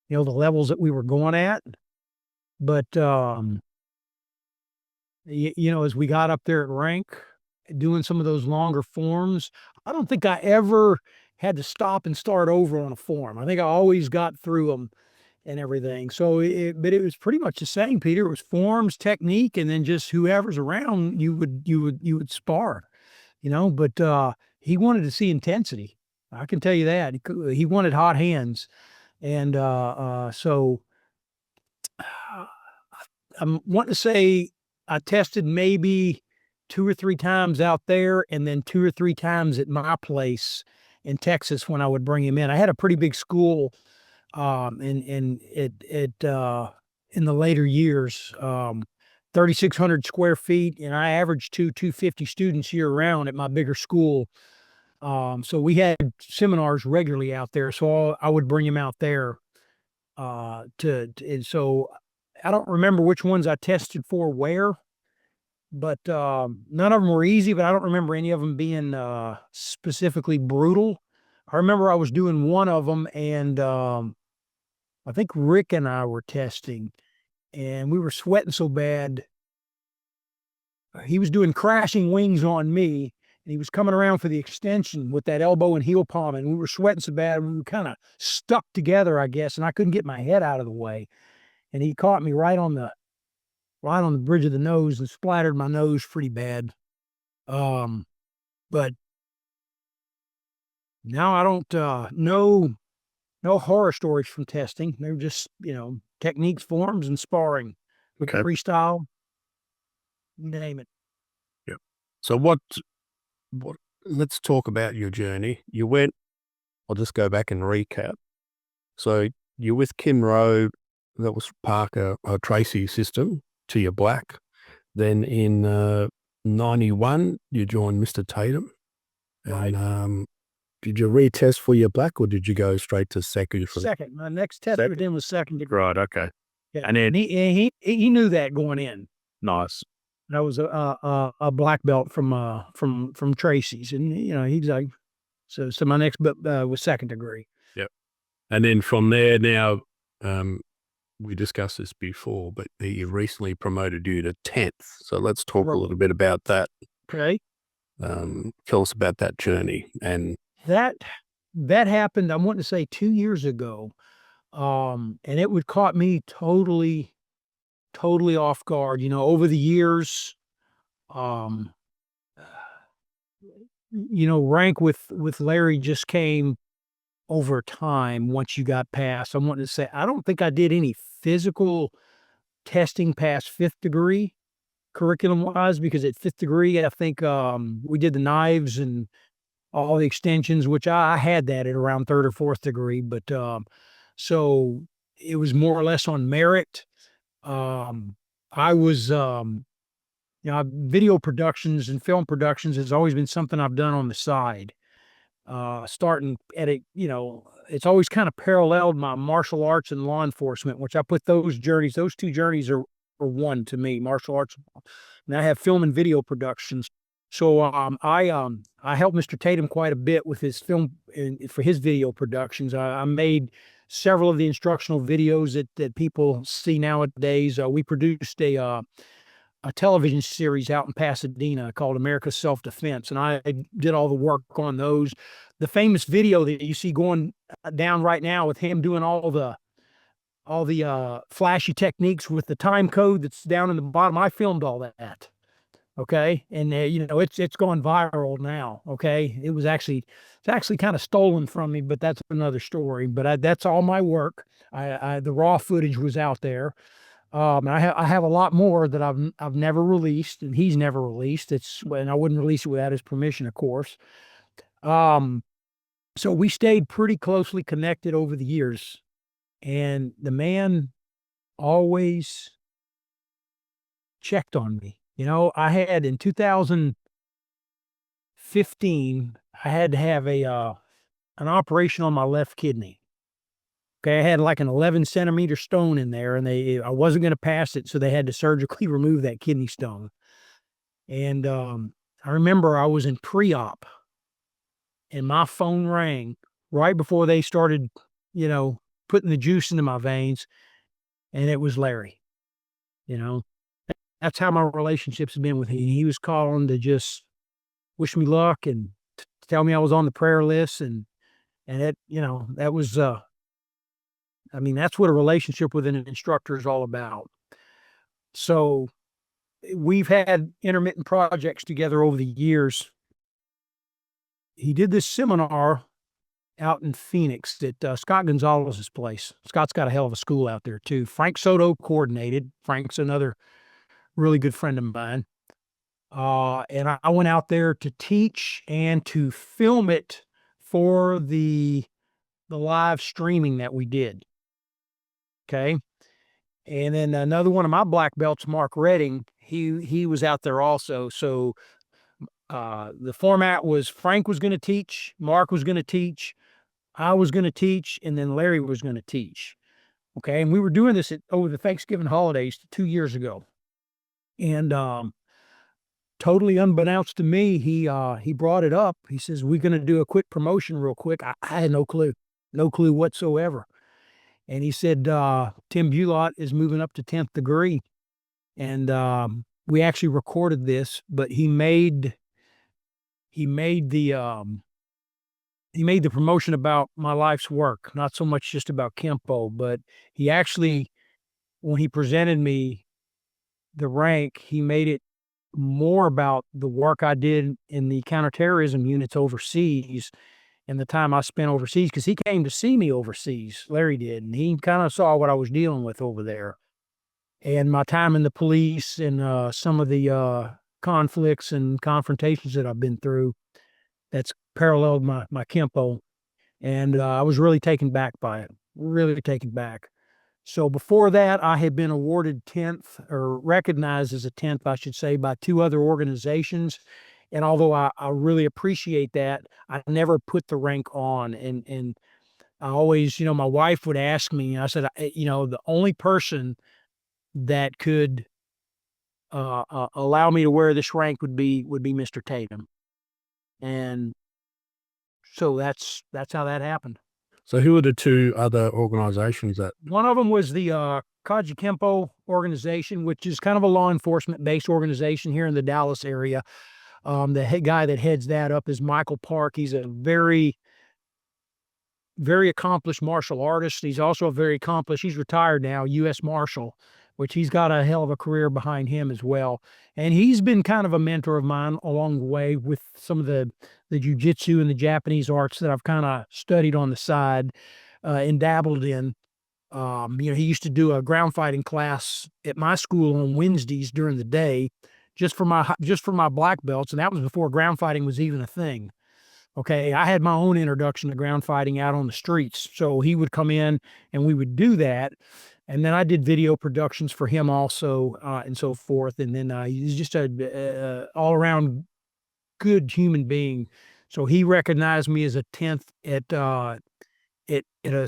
Speaker 2: the levels that we were going at. But, as we got up there at rank, doing some of those longer forms, I don't think I ever had to stop and start over on a form. I think I always got through them and everything. So but it was pretty much the same, Peter. It was forms, technique, and then just whoever's around, you would spar, but he wanted to see intensity. I can tell you that. He wanted hot hands. And so I'm wanting to say I tested maybe 2 or 3 times out there, and then 2 or 3 times at my place in Texas when I would bring him in. I had a pretty big school, and in the later years, 3,600 square feet, and I averaged 250 students year round at my bigger school. So we had seminars regularly out there, so I would bring him out there, and so I don't remember which ones I tested for where, but none of them were easy, but I don't remember any of them being specifically brutal. I remember I was doing one of them, and I think Rick and I were testing, and we were sweating so bad. He was doing crashing wings on me, and he was coming around for the extension with that elbow and heel palm, and we were sweating so bad, we were kind of stuck together, I guess, and I couldn't get my head out of the way. And he caught me right on the bridge of the nose and splattered my nose pretty bad. But now I don't no horror stories from testing. They're just, techniques, forms, and sparring.
Speaker 1: Okay.
Speaker 2: Freestyle, you name it.
Speaker 1: Yeah. So what let's talk about your journey. I'll just go back and recap. So you're with Kim Rowe, that was Parker Tracy system to your black. Then in 91, you joined Mr. Tatum.
Speaker 2: Right.
Speaker 1: And did you retest for your black, or did you go straight to second?
Speaker 2: Second. My next test with him was second degree.
Speaker 1: Right, okay.
Speaker 2: Yeah.
Speaker 1: And then
Speaker 2: he knew that going in.
Speaker 1: nice.
Speaker 2: That was a black belt from Tracy's, and he's like, so my next belt was second degree.
Speaker 1: Yep. And then from there now, we discussed this before, but he recently promoted you to 10th. So let's talk a little bit about that.
Speaker 2: Okay.
Speaker 1: Tell us about that journey. And
Speaker 2: That that happened, I want to say 2 years ago, and it would caught me totally off guard. Over the years, um, rank with Larry just came over time once you got past. I wanted to say, I don't think I did any physical testing past 5th degree curriculum-wise, because at 5th degree, I think, we did the knives and all the extensions, which I had that at around 3rd or 4th degree, but, so it was more or less on merit. Um, I was, video productions and film productions has always been something I've done on the side. Starting at it's always kind of paralleled my martial arts and law enforcement, which I put those 2 journeys are one to me, martial arts. And I have film and video productions. So I helped Mr. Tatum quite a bit with his film and for his video productions. I made several of the instructional videos that people see nowadays. We produced a television series out in Pasadena called America's Self-Defense, and I did all the work on those. The famous video that you see going down right now with him doing all the flashy techniques with the time code that's down in the bottom, I filmed all that. Okay, and it's gone viral now. Okay, it's actually kind of stolen from me, but that's another story. But that's all my work. The raw footage was out there. I have a lot more that I've never released, and he's never released. And I wouldn't release it without his permission, of course. Um, so we stayed pretty closely connected over the years, and the man always checked on me. I had in 2015, I had to have an operation on my left kidney. Okay, I had like an 11 centimeter stone in there, and I wasn't going to pass it, so they had to surgically remove that kidney stone. And I remember I was in pre-op, and my phone rang right before they started, you know, putting the juice into my veins, and it was Larry. You know, that's how my relationships have been with him. He was calling to just wish me luck and tell me I was on the prayer list, and that was I mean, that's what a relationship with an instructor is all about. So we've had intermittent projects together over the years. He did this seminar out in Phoenix at Scott Gonzalez's place. Scott's got a hell of a school out there too. Frank Soto coordinated. Frank's another really good friend of mine. And I went out there to teach and to film it for the live streaming that we did. Okay. And then another one of my black belts, Mark Redding, he was out there also. So the format was Frank was going to teach, Mark was going to teach, I was going to teach, and then Larry was going to teach. Okay. And we were doing this over the Thanksgiving holidays 2 years ago. And totally unbeknownst to me, he brought it up. He says, "We're going to do a quick promotion real quick." I had no clue whatsoever. And he said, Tim Bulot is moving up to 10th degree. And we actually recorded this, but he made the promotion about my life's work, not so much just about Kenpo, but he actually, when he presented me the rank, he made it more about the work I did in the counterterrorism units overseas and the time I spent overseas, because he came to see me overseas, Larry did, and he kind of saw what I was dealing with over there. And my time in the police and some of the conflicts and confrontations that I've been through, that's paralleled my Kenpo. And I was really taken back by it, really taken back. So before that, I had been awarded 10th, or recognized as a 10th, I should say, by 2 other organizations. And although I really appreciate that, I never put the rank on. And I always, my wife would ask me, I said, the only person that could allow me to wear this rank would be Mr. Tatum. And so that's how that happened.
Speaker 1: so who are the 2 other organizations that?
Speaker 2: One of them was the Kaji Kenpo organization, which is kind of a law enforcement based organization here in the Dallas area. The head guy that heads that up is Michael Park. He's a very, very accomplished martial artist. He's also a very accomplished, he's retired now, U.S. Marshal, which he's got a hell of a career behind him as well. And he's been kind of a mentor of mine along the way with some of the jujitsu and the Japanese arts that I've kind of studied on the side and dabbled in. He used to do a ground fighting class at my school on Wednesdays during the day, just for my black belts, and that was before ground fighting was even a thing. Okay, I had my own introduction to ground fighting out on the streets. So he would come in and we would do that. And then I did video productions for him also, and so forth. And then he's just a all around good human being. So he recognized me as a 10th at a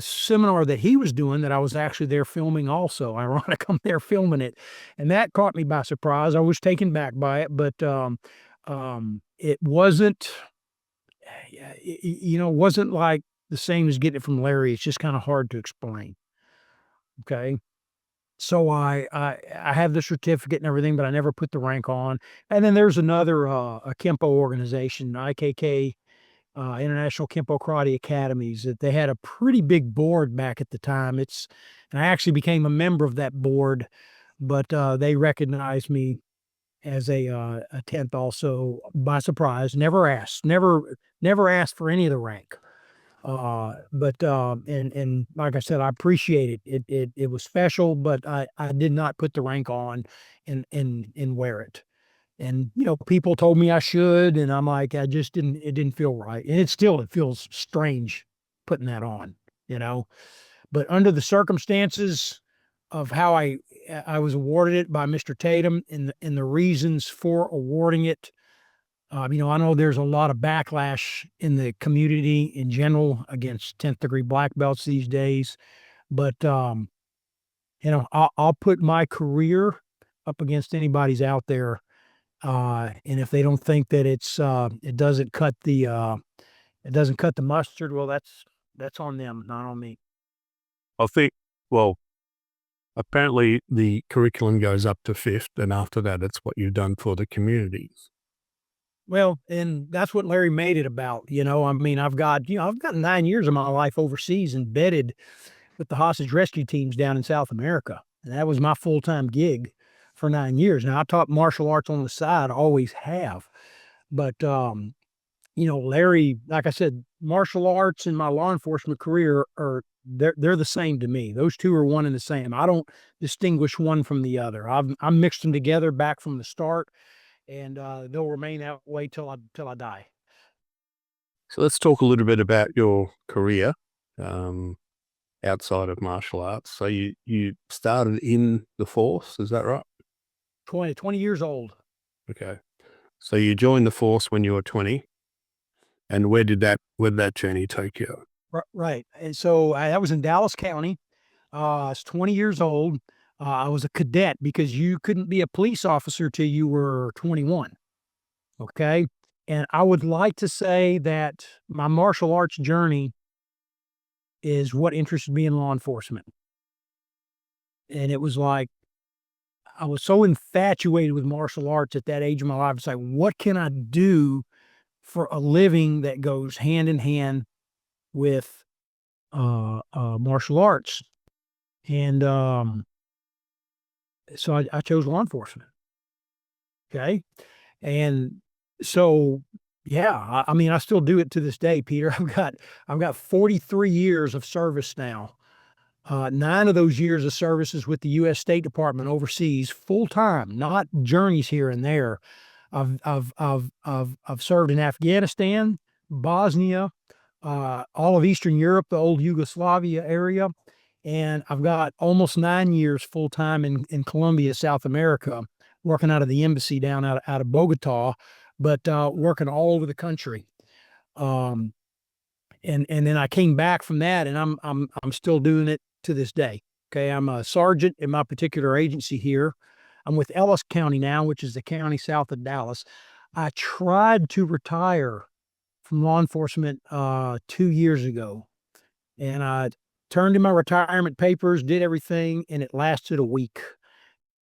Speaker 2: seminar that he was doing that I was actually there filming also. Ironic, I'm there filming it. And that caught me by surprise. I was taken back by it, but it wasn't, wasn't like the same as getting it from Larry. It's just kind of hard to explain. Okay. So I have the certificate and everything, but I never put the rank on. And then there's another a Kenpo organization, IKK, International Kenpo Karate Academies, that they had a pretty big board back at the time. And I actually became a member of that board, but they recognized me as a 10th also by surprise. Never asked for any of the rank. And like I said, I appreciate it. It was special, but I did not put the rank on and wear it. And, people told me I should, and I'm like, it didn't feel right. And it feels strange putting that on, you know, but under the circumstances of how I was awarded it by Mr. Tatum and the reasons for awarding it, I know there's a lot of backlash in the community in general against 10th degree black belts these days, but I'll put my career up against anybody's out there. And if they don't think that it doesn't cut the mustard, well, that's on them, not on me.
Speaker 1: I think, well, apparently the curriculum goes up to 5th, and after that, it's what you've done for the community.
Speaker 2: Well, and that's what Larry made it about. I've got 9 years of my life overseas embedded with the hostage rescue teams down in South America. And that was my full-time gig for 9 years. Now I taught martial arts on the side, always have. But, Larry, like I said, martial arts and my law enforcement career they're the same to me. Those two are one and the same. I don't distinguish one from the other. I mixed them together back from the start, and they'll remain that way till I die.
Speaker 1: So let's talk a little bit about your career outside of martial arts. So you started in the force, is that right?
Speaker 2: 20 years old.
Speaker 1: Okay. So you joined the force when you were 20. And where did that journey take you?
Speaker 2: Right. And so I was in Dallas County. I was 20 years old. I was a cadet because you couldn't be a police officer till you were 21. Okay. And I would like to say that my martial arts journey is what interested me in law enforcement. And it was like, I was so infatuated with martial arts at that age of my life. It's like, what can I do for a living that goes hand in hand with martial arts? And so I chose law enforcement. Okay. And so, yeah, I still do it to this day, Peter. I've got 43 years of service now. 9 of those years of service is with the U.S. State Department overseas, full time, not journeys here and there. I've served in Afghanistan, Bosnia, all of Eastern Europe, the old Yugoslavia area, and I've got almost 9 years full time in Colombia, South America, working out of the embassy down out of Bogota, but working all over the country. And then I came back from that, and I'm still doing it to this day. Okay, I'm a sergeant in my particular agency here. I'm with Ellis County now, which is the county south of Dallas. I tried to retire from law enforcement 2 years ago, and I turned in my retirement papers, did everything, and it lasted a week.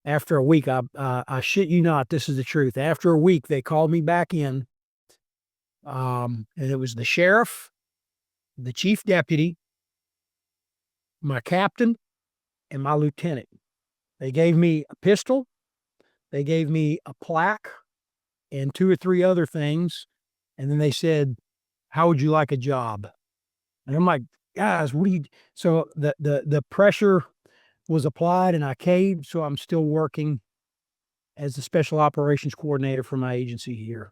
Speaker 2: After a week, I shit you not, this is the truth. After a week, they called me back in, and it was the sheriff, the chief deputy, my captain, and my lieutenant. They gave me a pistol, they gave me a plaque, and two or three other things, and then they said, "How would you like a job?" And I'm like, "Guys, what do you?" So the pressure was applied, and I caved. So I'm still working as the special operations coordinator for my agency here.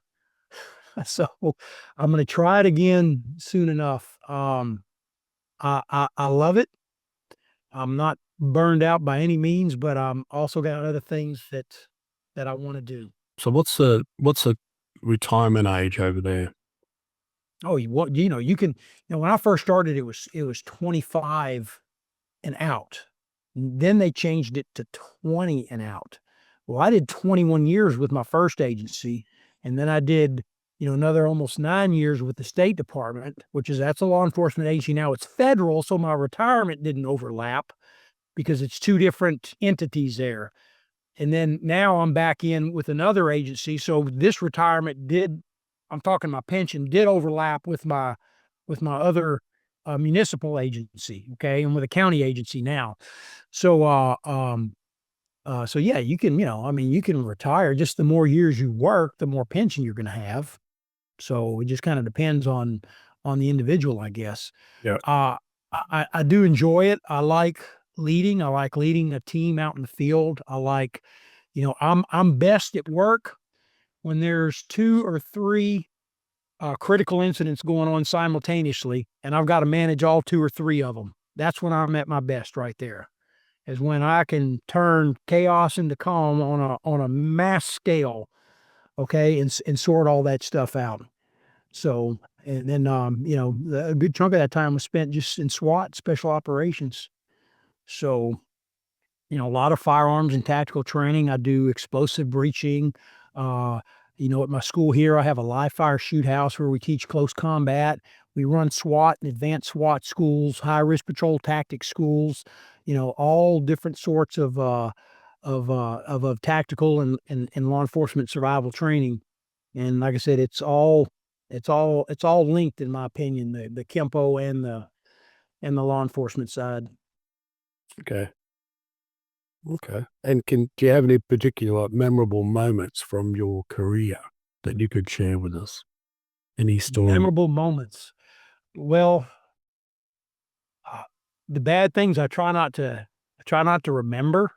Speaker 2: So I'm going to try it again soon enough. I love it. I'm not burned out by any means, but I'm also got other things that I want to do.
Speaker 1: So what's the retirement age over there?
Speaker 2: Oh, you can, when I first started, it was 25 and out. Then they changed it to 20 and out. Well, I did 21 years with my first agency, and then I did, another almost 9 years with the State Department, that's a law enforcement agency now. It's federal, so my retirement didn't overlap because it's two different entities there. And then now I'm back in with another agency. So this retirement I'm talking my pension did overlap with my other municipal agency. Okay. And with a county agency now. So, so yeah, you can, you can retire. Just the more years you work, the more pension you're going to have. So it just kind of depends on the individual, I guess.
Speaker 1: Yeah.
Speaker 2: I do enjoy it. I like leading. I like leading a team out in the field. I like, I'm best at work when there's two or three critical incidents going on simultaneously, and I've got to manage all two or three of them. That's when I'm at my best right there, is when I can turn chaos into calm on a mass scale, okay, and sort all that stuff out. So, and then, a good chunk of that time was spent just in SWAT, special operations. So, a lot of firearms and tactical training. I do explosive breaching. Uh, at my school here, I have a live fire shoot house where we teach close combat. We run SWAT and advanced SWAT schools, high risk patrol tactics schools, all different sorts of tactical and law enforcement survival training. And like I said, it's all linked in my opinion, the Kenpo and the law enforcement side.
Speaker 1: Okay. Okay. And do you have any particular memorable moments from your career that you could share with us? Any story?
Speaker 2: Memorable moments. Well, uh, the bad things I try not to remember,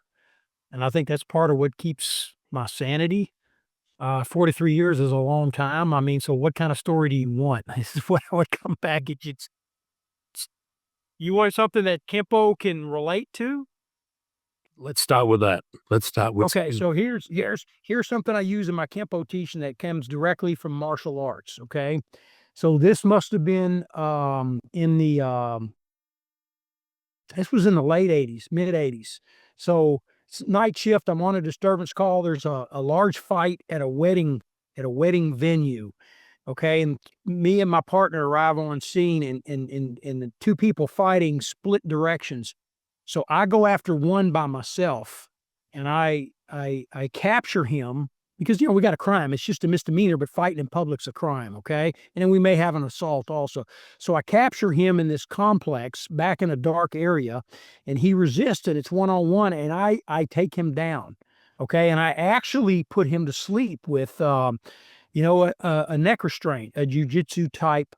Speaker 2: and I think that's part of what keeps my sanity. 43 years is a long time. I mean, so what kind of story do you want? This is what I would come back at you. You want something that Kempo can relate to?
Speaker 1: Let's start with that. Let's start with
Speaker 2: Okay, so here's something I use in my Kempo teaching that comes directly from martial arts. Okay, so this must have been this was in the late 80s, mid 80s. So night shift, I'm on a disturbance call. There's a large fight at a wedding venue. Okay. And me and my partner arrive on scene, and the two people fighting split directions. So I go after one by myself, and I capture him because we got a crime. It's just a misdemeanor, but fighting in public's a crime, okay? And then we may have an assault also. So I capture him in this complex back in a dark area, and he resists, and it's one-on-one, and I take him down. Okay, and I actually put him to sleep with a neck restraint, a jujitsu type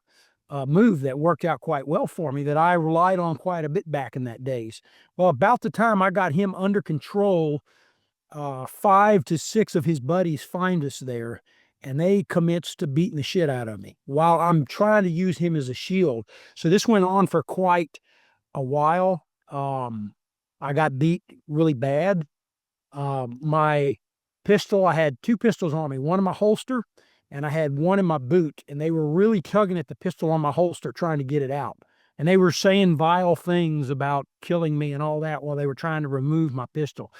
Speaker 2: move that worked out quite well for me, that I relied on quite a bit back in that days. Well, about the time I got him under control, 5 to 6 of his buddies find us there, and they commenced to beating the shit out of me while I'm trying to use him as a shield. So this went on for quite a while. I got beat really bad. My pistol, I had two pistols on me, one in my holster, and I had one in my boot, and they were really tugging at the pistol on my holster, trying to get it out. And they were saying vile things about killing me and all that while they were trying to remove my pistol.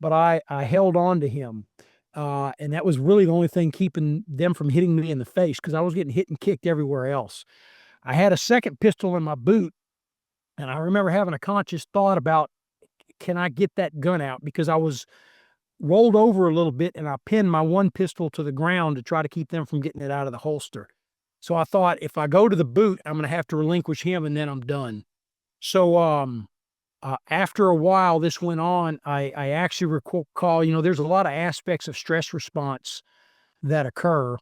Speaker 2: But I held on to him. And that was really the only thing keeping them from hitting me in the face, because I was getting hit and kicked everywhere else. I had a second pistol in my boot, and I remember having a conscious thought about, can I get that gun out? Because rolled over a little bit, and I pinned my one pistol to the ground to try to keep them from getting it out of the holster. So I thought, if I go to the boot, I'm going to have to relinquish him, and then I'm done. So after a while this went on, I actually recall, there's a lot of aspects of stress response that occur.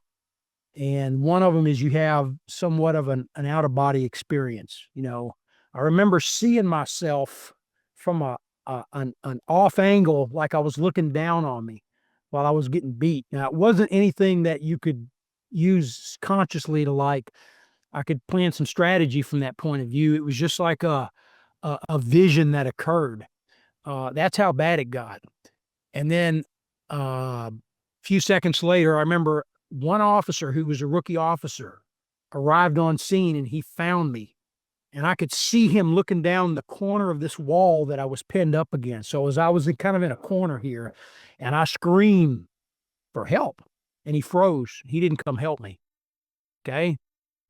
Speaker 2: And one of them is you have somewhat of an out-of-body experience. I remember seeing myself from an off angle, like I was looking down on me while I was getting beat. Now, it wasn't anything that you could use consciously I could plan some strategy from that point of view. It was just like a vision that occurred. That's how bad it got. And then a few seconds later, I remember one officer who was a rookie officer arrived on scene, and he found me. And I could see him looking down the corner of this wall that I was pinned up against. So as I was kind of in a corner here, and I screamed for help, and he froze. He didn't come help me. Okay?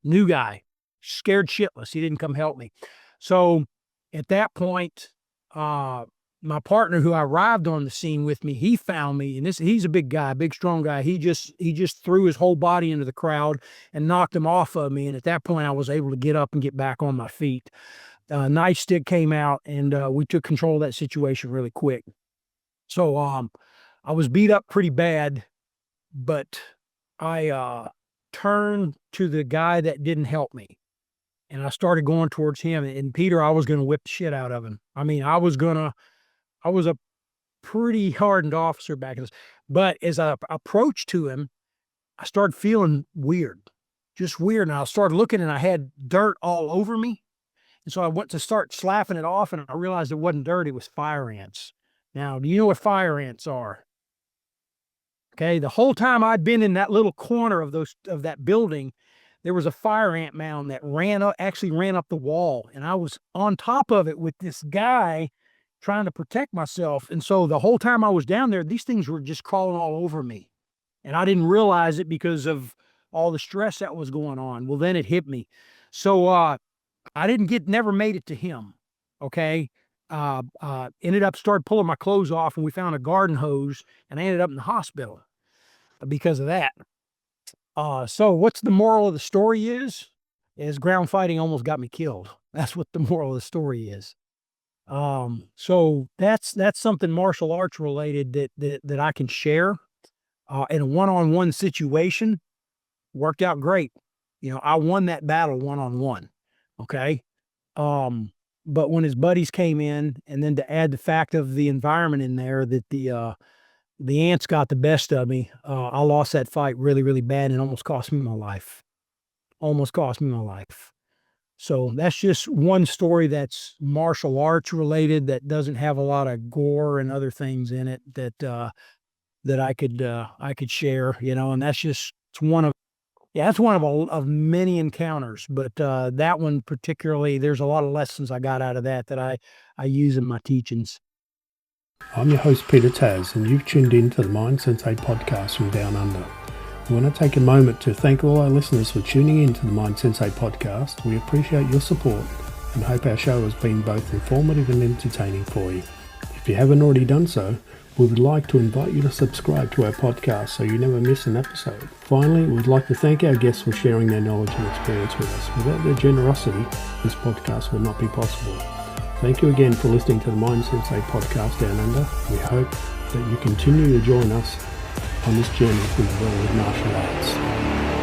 Speaker 2: New guy, scared shitless. He didn't come help me. So at that point, my partner who arrived on the scene with me, he found me, and he's a big guy, big, strong guy. He just threw his whole body into the crowd and knocked him off of me. And at that point, I was able to get up and get back on my feet. Nightstick came out, and we took control of that situation really quick. So I was beat up pretty bad, but I turned to the guy that didn't help me, and I started going towards him. And Peter, I was going to whip the shit out of him. I mean, I was a pretty hardened officer back in this, but as I approached to him, I started feeling weird, just weird. And I started looking, and I had dirt all over me. And so I went to start sloughing it off, and I realized it wasn't dirt, it was fire ants. Now, do you know what fire ants are? Okay, the whole time I'd been in that little corner of that building, there was a fire ant mound that actually ran up the wall, and I was on top of it with this guy trying to protect myself. And so the whole time I was down there, these things were just crawling all over me, and I didn't realize it because of all the stress that was going on. Well, then it hit me. So I never made it to him. Okay. Started pulling my clothes off, and we found a garden hose, and I ended up in the hospital because of that. So what's the moral of the story is ground fighting almost got me killed. That's what the moral of the story is. So that's something martial arts related that I can share. In a one-on-one situation, worked out great. I won that battle one-on-one. Okay. But when his buddies came in, and then to add the fact of the environment in there, that the ants got the best of me, I lost that fight really, really bad, and almost cost me my life. Almost cost me my life. So that's just one story that's martial arts related, that doesn't have a lot of gore and other things in it that I could share, and it's one of many encounters. But that one particularly, there's a lot of lessons I got out of that I use in my teachings.
Speaker 1: I'm your host, Peter Taz, and you've tuned in to the Mind Sensei podcast from Down Under. We want to take a moment to thank all our listeners for tuning in to the Mind Sensei podcast. We appreciate your support and hope our show has been both informative and entertaining for you. If you haven't already done so, we would like to invite you to subscribe to our podcast so you never miss an episode. Finally, we'd like to thank our guests for sharing their knowledge and experience with us. Without their generosity, this podcast would not be possible. Thank you again for listening to the Mind Sensei podcast Down Under. We hope that you continue to join us on this journey through the world of martial arts.